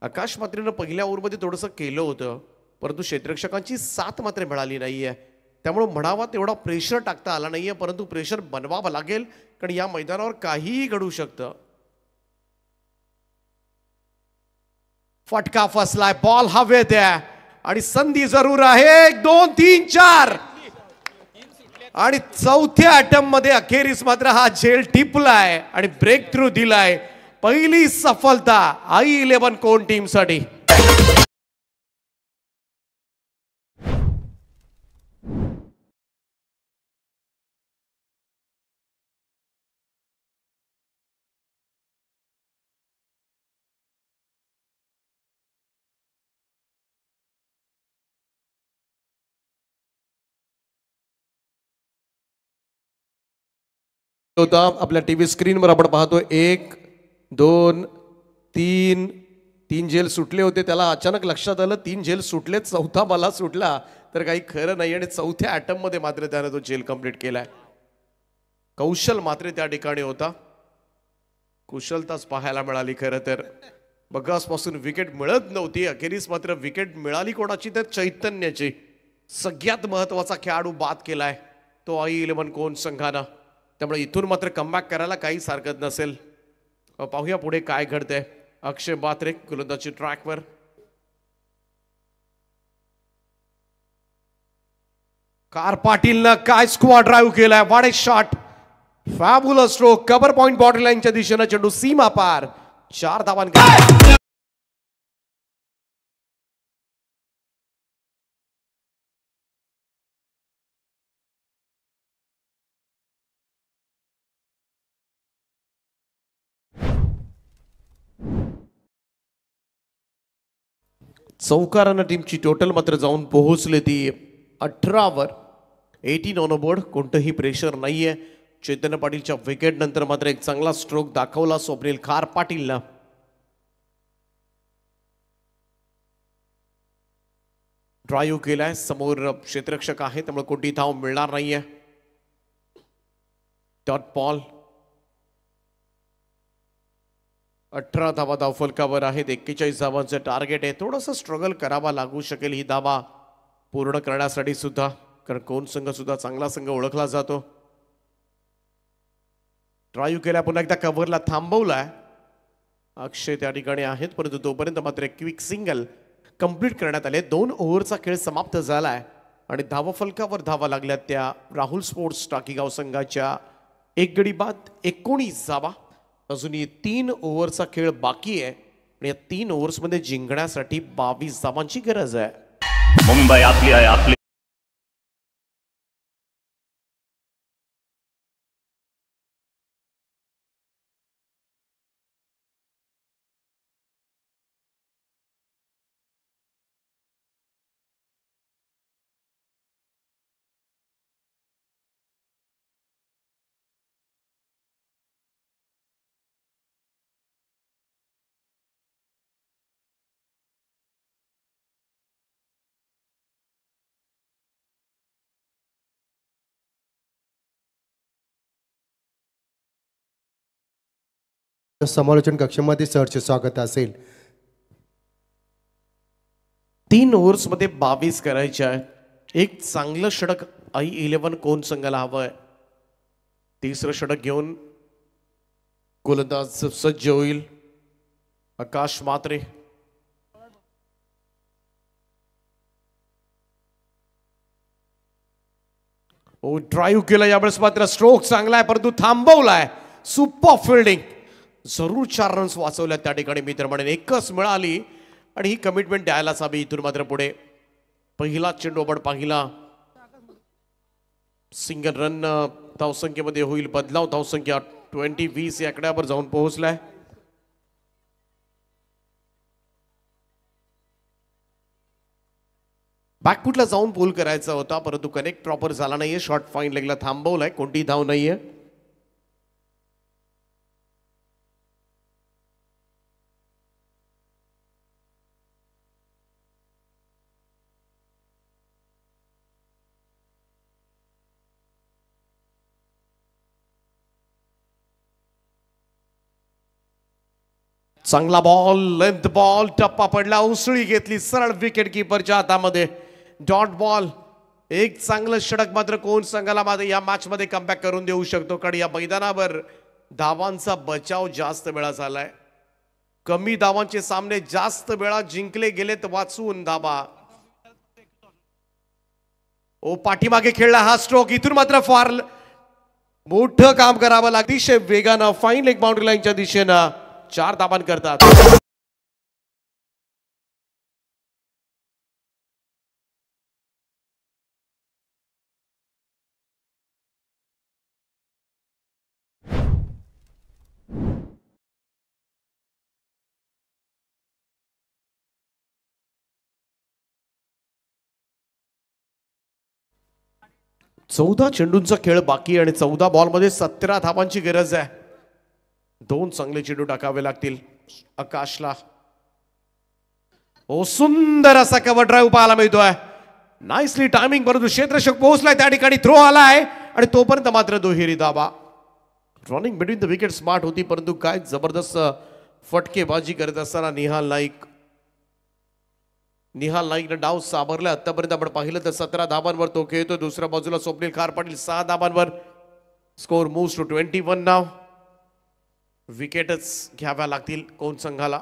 आकाश मात्रेनं पहिल्या ओव्हरमध्ये थोडंसं केलं होतं, परंतु क्षेत्ररक्षकांची साथ मात्र मिळाली नाहीये. त्यामुळे म्हणावा तेवढा प्रेशर टाकता आला नाहीये, परंतु प्रेशर बनवावं लागेल कारण या मैदानावर काहीही घडू शकतं. फटका फसलाय, बॉल हवेत आहे आणि संधी जरूर आहे. 1 2 3 4 आणि चौथ्या अटेम्प्ट मध्ये अखेरीस मात्र हा झेल टिपलाय आणि ब्रेक थ्रू दिलाय. पहिली सफलता I11 कोण टीम साठी. होता आपल्या टीव्ही स्क्रीनवर आपण पाहतो 1 2 3 झेल सुटले होते. त्याला अचानक लक्षात आलं 3 झेल सुटले, चौथा मला सुटला तर काही खरं नाही आणि चौथ्या अटेम्प्ट मध्ये मात्र त्याने तो झेल कंप्लीट केलाय. कौशल मात्र त्या ठिकाणी होता. कुशलताच पाहायला मिळाली. खरं तर बघासपासून विकेट मिळत नव्हती, अखेरीस मात्र विकेट मिळाली कोणाची तर चैतन्याची. सगळ्यात महत्वाचा खेळाडू बाद केलाय तो I11 कोण संघानं. त्यामुळे इथून मात्र कमबॅक करायला काहीच हरकत नसेल. पाहूया पुढे काय घडतंय. अक्षय बात्रे गोलंदाजी ट्रॅकवर. कार पाटीलनं काय स्क्वॉड ड्राईव्ह केलाय. What a shot. Fabulous stroke. Cover point border लाईनच्या दिशेनं चेंडू सीमा पार. 4 धावांकडे. चौकारानं टीमची टोटल मात्र जाऊन पोहोचले ती 18वर. 18 ऑन बोर्ड. कोणतंही प्रेशर नाहीये. चैतन्य पाटीलच्या विकेट नंतर मात्र एक चांगला स्ट्रोक दाखवला स्वप्नील खार पाटीलनं. ड्राईव्ह केलाय, समोर क्षेत्ररक्षक आहे त्यामुळे कोणती धाव मिळणार नाहीये. Dot ball. 18 धावा धावफलकावर आहेत. 41 धावांचं टार्गेट आहे. थोडंसं स्ट्रगल करावा लागू शकेल ही धावा पूर्ण करण्यासाठी सुद्धा, कारण कोण संघ सुद्धा चांगला संघ ओळखला जातो. ड्राईव्ह केला, पुन्हा एकदा कव्हरला थांबवलाय. अक्षय त्या ठिकाणी आहेत, परंतु तोपर्यंत मात्र क्विक सिंगल कंप्लीट करण्यात आले. 2 ओव्हरचा खेळ समाप्त झालाय आणि धावफलकावर धावा लागल्या त्या राहुल स्पोर्ट्स टाकीगाव संघाच्या. 1 गडी बाद 19 धावा. अजूनही 3 ओव्हरचा खेळ बाकी आहे आणि या 3 ओव्हर्समध्ये जिंकण्यासाठी 22 धावांची गरज आहे. मुंबई आपली आहे, आपली. समालोचन कक्षामध्ये सरचे स्वागत असेल. 3 ओव्हर्समध्ये 22 करायचे आहे. एक चांगलं षटक I11 कोण संघाला हवंय. तिसरं षटक घेऊन गोलंदाज सज्ज होईल आकाश म्हात्रे. ड्राईव्ह केला यावेळेस, मात्र स्ट्रोक चांगला आहे परंतु थांबवलाय. Super fielding. जरूर 4 रन्स वाचवल्या त्या ठिकाणी मी तर म्हणेन. एकच मिळाली आणि ही कमिटमेंट द्यायलाच हवी इथून मात्र पुढे. पहिला चेंडू आपण पाहिला. सिंगल रन धावसंख्येमध्ये होईल बदलाव. धावसंख्या 20-20 या आकड्यावर जाऊन पोहोचलाय. बॅकफुटला जाऊन पूल करायचा होता परंतु कनेक्ट प्रॉपर झाला नाहीये. शॉर्ट फाईन लेगला थांबवलाय. कोणती धाव नाहीये. चांगला बॉल, लेंथ बॉल, टप्पा पडला, उसळी घेतली सरळ विकेट किपरच्या हातामध्ये. Dot ball. एक चांगलं षटक मात्र कोण संघाला मात्र या मॅच मध्ये कमबॅक करून देऊ शकतो, कारण या मैदानावर धावांचा बचाव जास्त वेळा झालाय. कमी धावांचे सामने जास्त वेळा जिंकले गेलेत वाचून धावा. पाठीमागे खेळला हा स्ट्रोक. इथून मात्र फार मोठं काम करावं लागतं. अतिशय वेगानं फाईन लेग बाउंड्री लाईनच्या दिशेनं 4 धावां करतात. चौदा चेंडूंचा खेळ बाकी आणि 14 बॉलमध्ये 17 धावांची गरज आहे. 2 चांगले चेंडू टाकावे लागतील आकाशला. सुंदर असा कव्हर ड्राईव्ह पाहायला मिळतोय. नाईसली टायमिंग, परंतु क्षेत्ररक्षक पोहोचलाय त्या ठिकाणी. थ्रो आलाय आणि तोपर्यंत मात्र दुहेरी धावा. Running between the wicket smart होती परंतु काय जबरदस्त फटकेबाजी करत असताना निहाल नाईकनं डाव सावरला. आतापर्यंत आपण पाहिलं तर 17 धावांवर तो खेळतो. दुसऱ्या बाजूला स्वप्नील खार पाटील 6 धावांवर. स्कोर मूव्स टू 21 नाव. विकेटच घ्याव्या लागतील कोण संघाला.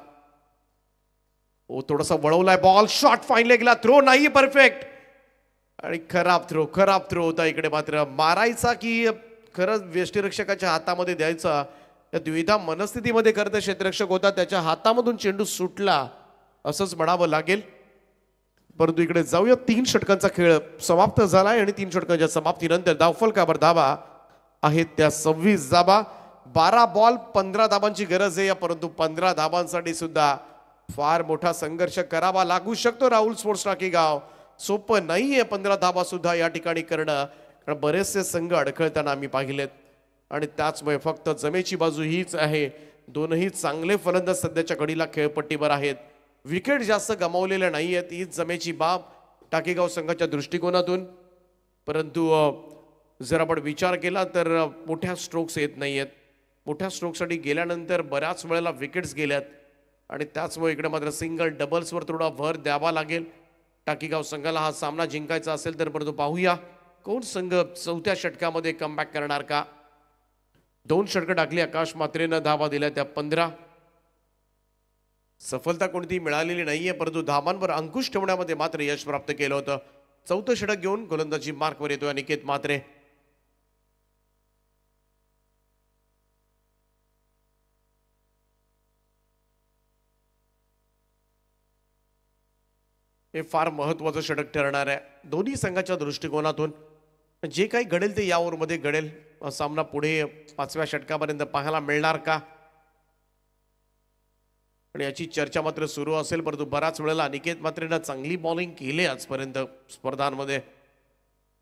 थोडासा वळवलाय बॉल. शॉर्ट फाईन लेगला. थ्रो नाही परफेक्ट आणि खराब थ्रो होता. इकडे मात्र मारायचा की खरंच वेष्टीरक्षकाच्या हातामध्ये द्यायचा या द्विधा मनस्थितीमध्ये करत क्षेत्ररक्षक होता. त्याच्या हातामधून चेंडू सुटला असंच म्हणावं लागेल. परंतु इकडे जाऊया. 3 षटकांचा खेळ समाप्त झालाय आणि 3 षटकांच्या समाप्तीनंतर धावफलकावर धावा आहेत त्या 26 धावा. 12 बॉल 15 धावांची गरज आहे. परंतु 15 धावांसाठी सुद्धा फार मोठा संघर्ष करावा लागू शकतो राहुल स्पोर्ट्स टाकीगाव. सोपं नाहीये 15 धावा सुद्धा या ठिकाणी करणं, कारण बरेचसे संघ अडखळताना आम्ही पाहिलेत आणि त्याचमुळे फक्त जमेची बाजू हीच आहे. दोनही चांगले फलंदाज सध्याच्या घडीला खेळपट्टीवर आहेत. विकेट जास्त गमावलेल्या नाही आहेत हीच जमेची बाब. टाकेगाव संघाच्या दृष्टिकोनातून, परंतु जर आपण विचार केला तर मोठ्या स्ट्रोक्स येत नाही आहेत. मोठ्या स्ट्रोकसाठी गेल्यानंतर बऱ्याच वेळेला विकेट्स गेल्यात आणि त्याचमुळे इकडे मात्र सिंगल डबल्सवर थोडा भर द्यावा लागेल टाकीगाव संघाला हा सामना जिंकायचा असेल तर. परंतु पाहूया कोण संघ चौथ्या षटकामध्ये कमबॅक करणार का. 2 षटकं टाकली आकाश मात्रेनं, धावा दिल्या त्या 15. सफलता कोणती मिळालेली नाहीये, परंतु धावांवर अंकुश ठेवण्यामध्ये मात्र यश प्राप्त केलं होतं. 4थं षटक घेऊन गोलंदाजी मार्कवर येतोय अनिकेत म्हात्रे. हे फार महत्त्वाचं षटक ठरणार आहे दोन्ही संघाच्या दृष्टिकोनातून. जे काही घडेल ते या ओव्हरमध्ये घडेल. सामना पुढे 5व्या षटकापर्यंत पाहायला मिळणार का, आणि याची चर्चा मात्र सुरू असेल. परंतु बराच वेळेला अनिकेत म्हात्रेनं चांगली बॉलिंग केली आजपर्यंत स्पर्धांमध्ये.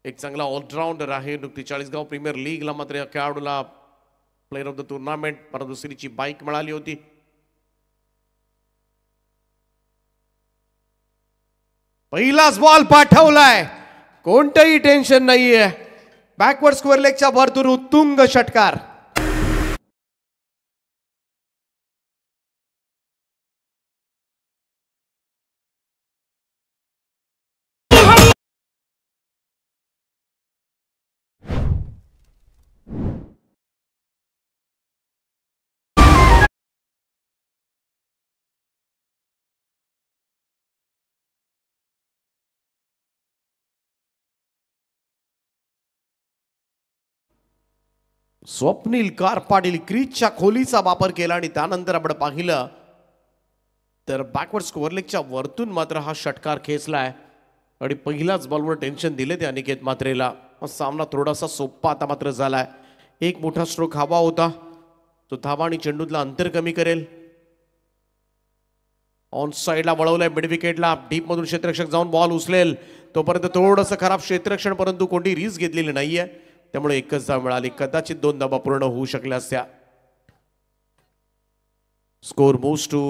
एक चांगला ऑलराऊंडर आहे. नुकती चाळीसगाव प्रीमियर लीगला मात्र या खेळाडूला प्लेअर ऑफ द टुर्नामेंट परंतु दुसरीची बाईक मिळाली होती. पहिलाच बॉल पाठवलाय, कोणतंही टेन्शन नाहीये. बॅकवर्ड स्क्वेअर लेगच्या वरतून उत्तुंग षटकार. स्वप्नील कार पाटील क्रीजच्या खोलीचा वापर केला आणि त्यानंतर आपण पाहिलं तर बॅकवर्ड स्क्वेअर लेगच्या वरतून मात्र हा षटकार खेचलाय आणि पहिल्याच बॉलवर टेन्शन दिले ते अनिकेत म्हात्रेला. सामना थोडासा सोपा आता मात्र झालाय. एक मोठा स्ट्रोक हवा होता, तो धावा आणि चेंडूतला अंतर कमी करेल. ऑन साईडला वळवलाय मिड विकेटला, डीप मधून क्षेत्ररक्षक जाऊन बॉल उचलेल तोपर्यंत थोडंसं खराब क्षेत्ररक्षण, परंतु कोणती रिस्क घेतलेली नाहीये त्यामुळे एकच धाव मिळाली. कदाचित 2 धावा पूर्ण होऊ शकल्या असत्या. स्कोर मूव्स टू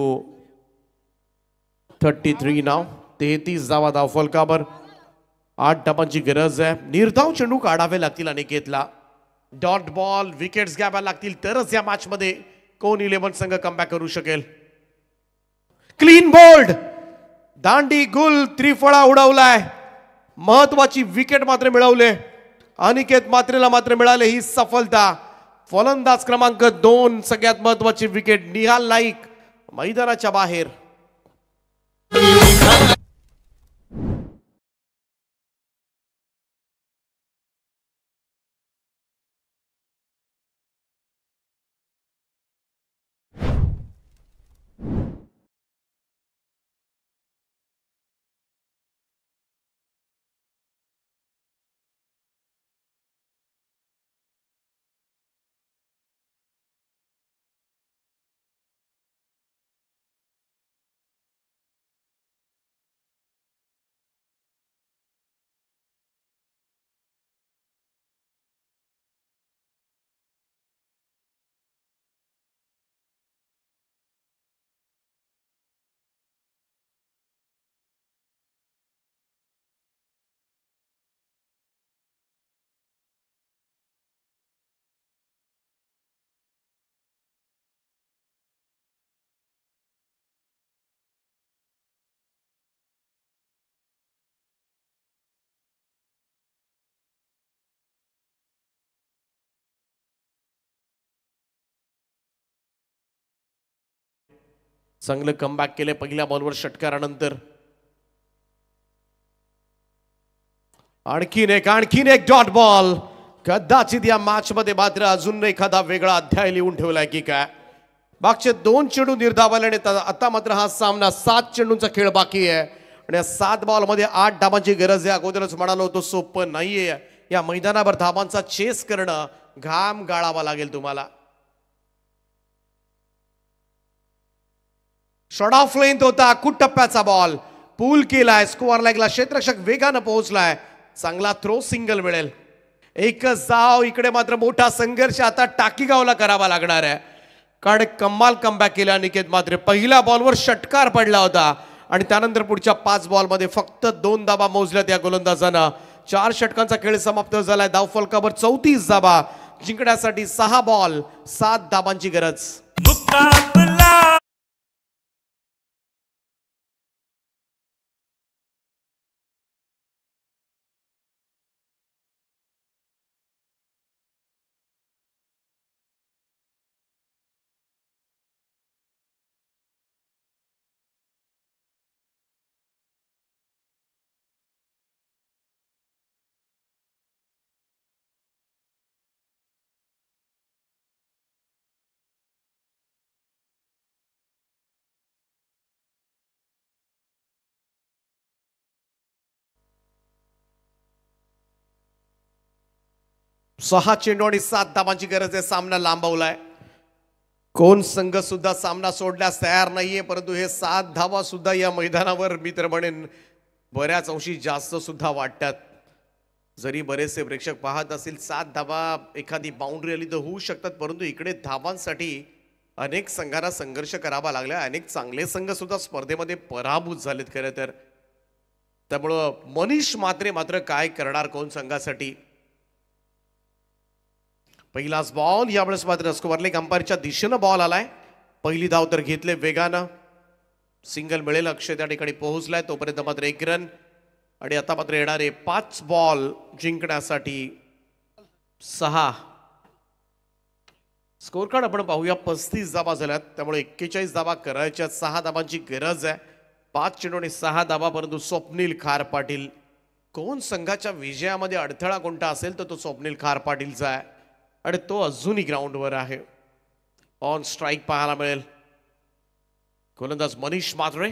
33 नाव. 33 धावा धावफलकावर. 8 धावांची गरज आहे. निर्धाव चेंडू काढावे लागतील अनिकेतला. डॉट बॉल विकेट्स घ्याव्या लागतील तरच या मॅच मध्ये कोण 11 संघ कमबॅक करू शकेल. क्लीन बोल्ड, दांडी गुल, त्रिफळा उडवलाय. महत्वाची विकेट मात्र मिळवले अनिकेत म्हात्रेला मात्र मिळाले ही सफलता. फलंदाज क्रमांक 2 सगळ्यात महत्वाची विकेट. निहाल नाईक मैदानाच्या बाहेर. चांगलं कमबॅक केले पहिल्या बॉलवर षटकारानंतर. आणखीन एक डॉट बॉल. कदाचित या मॅच मध्ये मात्र अजून एखादा वेगळा अध्याय लिहून ठेवलाय की काय. मागचे 2 चेंडू निर्धावले, आता मात्र हा सामना 7 चेंडूंचा खेळ बाकी आहे आणि या 7 बॉल मध्ये 8 धावांची गरज आहे. अगोदरच म्हणालो होतो सोपं नाहीये या मैदानावर धावांचा चेस करणं. घाम गाळावा लागेल तुम्हाला. शॉट ऑफ लेंथ होता, कुटप्प्याचा बॉल पूल केलाय. स्कोअर लाईकला क्षेत्ररक्षक वेगानं पोहोचलाय. चांगला थ्रो, सिंगल मिळेल. एकच धाव. इकडे मात्र मोठा संघर्ष आता टाकीगावला करावा लागणार आहे कारण कमाल कमबॅक केला अनिकेत म्हात्रे. पहिल्या बॉलवर षटकार पडला होता आणि त्यानंतर पुढच्या 5 बॉलमध्ये फक्त 2 धाबा मोजल्यात या गोलंदाजानं. 4 षटकांचा खेळ समाप्त झालाय. धावफलकावर 34 धाबा. जिंकण्यासाठी 6 बॉल 7 धाबांची गरज. सहा चेंडू आणि 7 धाबांची गरज आहे. सामना लांबवलाय. कोण संघ सुद्धा सामना सोडण्यास तयार नाहीये, परंतु हे 7 धावा सुद्धा या मैदानावर मी तर म्हणेन बऱ्याच अंशी जास्त सुद्धा वाटतात. जरी बरेचसे प्रेक्षक पाहत असतील 7 धावा एखादी बाउंड्री आली तर होऊ शकतात, परंतु इकडे धावांसाठी अनेक संघांना संघर्ष करावा लागला. अनेक चांगले संघ सुद्धा स्पर्धेमध्ये पराभूत झालेत खरं तर. त्यामुळं मनीष म्हात्रे मात्र काय करणार कोण संघासाठी. पहिलाच बॉल. यावेळेस मात्र स्कोअरलेग अंपायरच्या दिशेनं बॉल आलाय. पहिली धाव तर घेतले वेगानं. सिंगल मिळेल. अक्षय त्या ठिकाणी पोहोचलाय. तोपर्यंत मात्र 1 रन. आणि आता मात्र येणारे 5 बॉल जिंकण्यासाठी 6. स्कोर कार्ड आपण पाहूया. 35 धाबा झाल्यात, त्यामुळे 41 धाबा करायच्या. 6 धाबांची गरज आहे. 5 चेंडू आणि 6 धाबा. परंतु स्वप्नील खार पाटील, कोण संघाच्या विजयामध्ये अडथळा कोणता असेल तर तो स्वप्नील खार पाटीलचा आहे आणि तो अजूनही ग्राउंडवर आहे. ऑन स्ट्राईक पाहायला मिळेल. गोलंदाज मनीष म्हात्रे.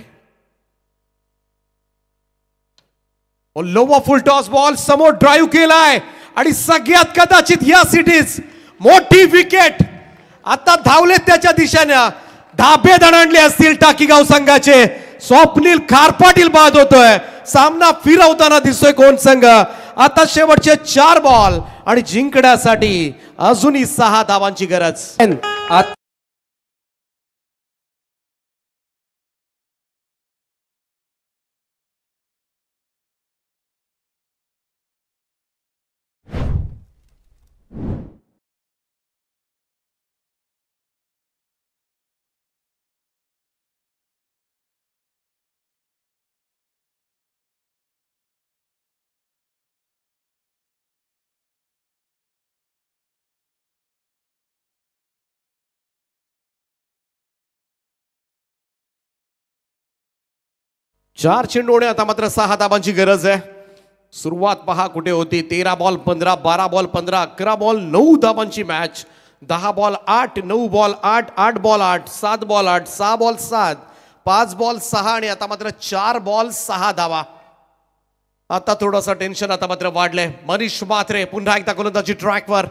लोवा फुल टॉस बॉल समोर ड्राईव्ह केलाय आणि सगळ्यात कदाचित या सिटीज मोठी विकेट. आता धावले त्याच्या दिशेने. धाबे दणाणले असतील टाकीगाव संघाचे. स्वप्नील खार पाटील बाद होतोय. सामना फिरवताना दिसतोय कोण संघ. आता शेवटचे 4 बॉल आणि जिंकण्यासाठी अजूनही 6 धावांची गरज. चार चेंडूने आता मात्र 6 धाबांची गरज आहे. सुरुवात पहा कुठे होती. 13 बॉल 15, 12 बॉल 15, 11 बॉल 9 धाबांची match. 10 ball 8, 9 ball 8, 8 ball 8, 7 ball 8, 6 ball 7, 5 ball 6 आणि आता मात्र 4 बॉल 6 धावा. आता थोडंसं टेन्शन आता मात्र वाढलंय. मनीष म्हात्रे पुन्हा एकदा गोलंदाजी ट्रॅकवर.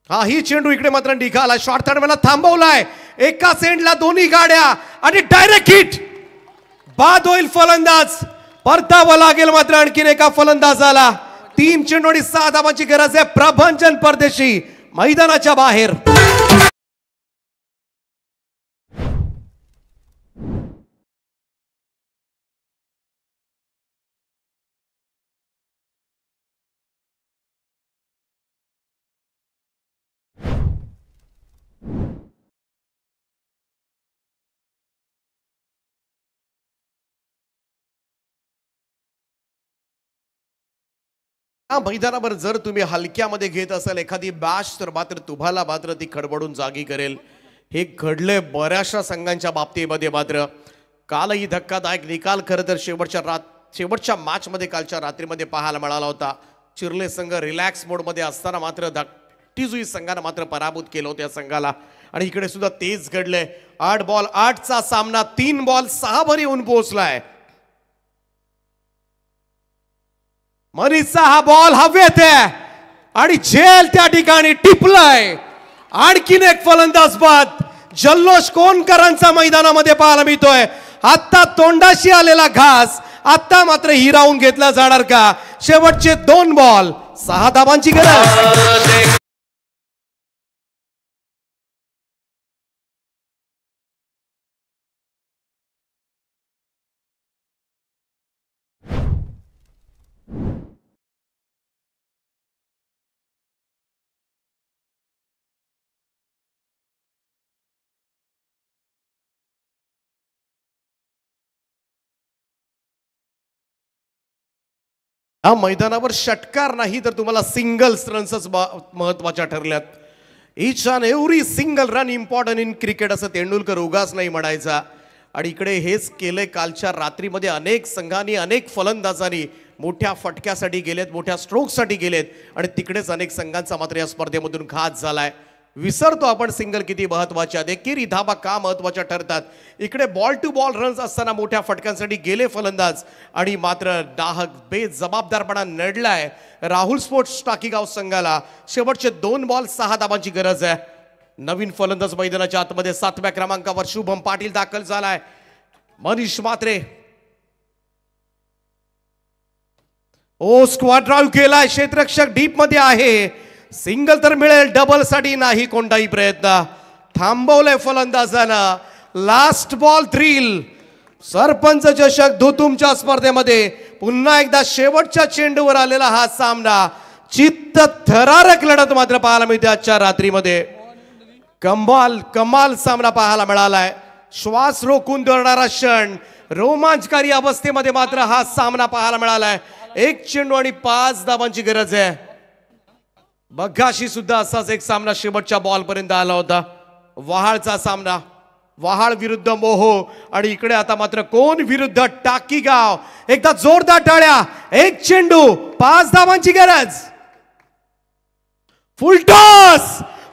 हा ही चेंडू इकडे मात्र निघाला. शॉर्ट थर्डमॅनला थांबवलाय. एका सेंडला दोन्ही गाड्या आणि डायरेक्ट हिट. बाद होईल फलंदाज. परतावं लागेल मात्र आणखीन एका फलंदाजाला. 3 चेंडू आणि 6 धावांची गरज आहे. प्रभंजन परदेशी मैदानाच्या बाहेर. या मैदानावर जर तुम्ही हलक्यामध्ये घेत असाल एखादी बॅश तर मात्र तुम्हाला मात्र ती खडबडून जागी करेल. हे घडले बऱ्याचशा संघांच्या बाबतीमध्ये. मात्र कालही धक्कादायक निकाल खरं तर शेवटच्या मॅच मध्ये कालच्या रात्रीमध्ये पाहायला मिळाला होता. चिर्ले संघ रिलॅक्स मोड मध्ये असताना मात्र टिजुई संघाने मात्र पराभूत केलं होतं या संघाला. आणि इकडे सुद्धा तेच घडले. 8 बॉल 8 चा सामना 3 बॉल 6 वर येऊन पोहोचलाय. मनीषचा हा बॉल हवेत आहे आणि झेल त्या ठिकाणी टिपलाय. आणखीन एक फलंदाज बाद. जल्लोष कोणकरांचा मैदानामध्ये पाहायला मिळतोय. आता तोंडाशी आलेला घास आता मात्र हिरावून घेतला जाणार का. शेवटचे 2 बॉल 6 धाबांची गरज. या मैदानावर षटकार नाही तर तुम्हाला सिंगल्स रन्सच महत्वाच्या ठरल्यात. Each and every single run important in cricket असं तेंडुलकर उगाच नाही म्हणायचा. आणि इकडे हेच केलंय. कालच्या रात्रीमध्ये अनेक संघांनी अनेक फलंदाजांनी मोठ्या फटक्यासाठी गेलेत, मोठ्या स्ट्रोकसाठी गेलेत आणि तिकडेच अनेक संघांचा मात्र या स्पर्धेमधून घात झालाय. विसरतो आपण सिंगल किती महत्वाच्या, एकेरी धाबा का महत्वाच्या ठरतात. इकडे बॉल टू बॉल रन्स असताना मोठ्या फटक्यांसाठी गेले फलंदाज आणि मात्र नाहक बेजबाबदारपणा नडलाय राहुल स्पोर्ट्स टाकीगाव संघाला. शेवटचे 2 बॉल 6 धाबांची गरज आहे. नवीन फलंदाज मैदानाच्या आतमध्ये 7व्या क्रमांकावर शुभम पाटील दाखल झालाय. मनीष म्हात्रे स्क्वॉड ड्राईव्ह केलाय. क्षेत्ररक्षक डीप मध्ये आहे. सिंगल तर मिळेल, डबल साठी नाही कोणताही प्रयत्न. थांबवलंय फलंदाजानं. Last ball thrill. सरपंच चषक धुतुमच्या स्पर्धेमध्ये पुन्हा एकदा शेवटच्या चेंडूवर आलेला हा सामना. चित्त थरारक लढत मात्र पाहायला मिळते आजच्या रात्रीमध्ये. कमाल सामना पाहायला मिळालाय. श्वास रोखून धरणारा क्षण. रोमांचकारी अवस्थेमध्ये मात्र हा सामना पाहायला मिळालाय. 1 चेंडू आणि 5 धाबांची गरज आहे. बघाशी सुद्धा असाच एक सामना शेवटच्या बॉल पर्यंत आला होता. वहाळचा सामना, वहाळ विरुद्ध मोहो आणि इकडे आता मात्र कोण विरुद्ध टाकीगाव. एकदा जोरदार टाळ्या. 1 चेंडू 5 धाबांची गरज.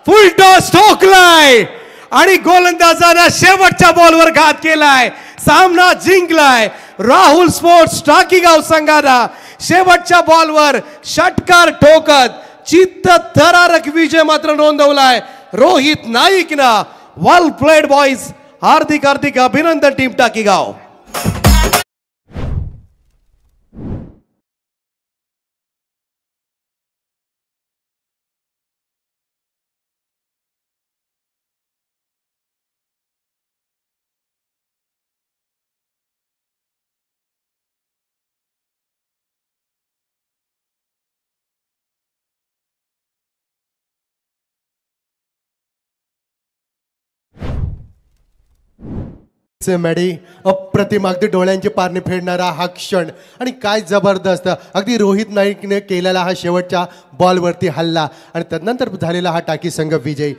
फुलटॉस ठोकलाय आणि गोलंदाजानं शेवटच्या बॉलवर घात केलाय. सामना जिंकलाय राहुल स्पोर्ट्स टाकीगाव संघाला. शेवटच्या बॉलवर षटकार ठोकत चित्त थरारक विजय मात्र नोंदवलाय रोहित नाईकनं. वेल प्लेड बॉयज. हार्दिक अभिनंदन टीम टाकीगाव. मॅडी अप्रतिम, अगदी डोळ्यांची पारणी फेडणारा हा क्षण आणि काय जबरदस्त अगदी रोहित नाईकने केलेला हा शेवटच्या बॉलवरती हल्ला आणि तदनंतर झालेला हा टाकी संघ विजय.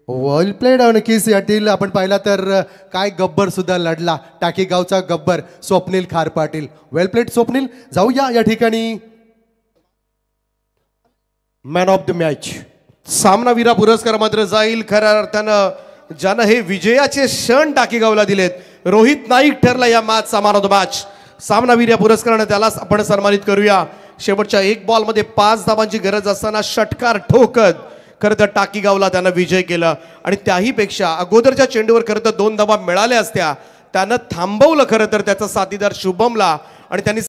वेल प्लेड. नक्कीच यातील आपण पाहिला तर काय गब्बर सुद्धा लढला. टाकी गावचा गब्बर स्वप्नील खार पाटील. वेल प्लेड स्वप्नील. जाऊया या ठिकाणी मॅन ऑफ द मॅच. सामनावीरा पुरस्कार मात्र जाईल खऱ्या अर्थानं ज्यानं हे विजयाचे क्षण टाकीगावला दिलेत. रोहित नाईक ठरला या match man of the match. सामनावीर या पुरस्काराने त्याला आपण सन्मानित करूया. शेवटच्या 1 बॉलमध्ये 5 धाबांची गरज असताना षटकार ठोकत खरं तर टाकीगावला त्यानं विजय केला आणि त्याही पेक्षा अगोदरच्या चेंडूवर खरं तर 2 धाबा मिळाल्या असत्या. त्यानं थांबवलं खरं तर त्याचा साथीदार शुभमला आणि त्यांनी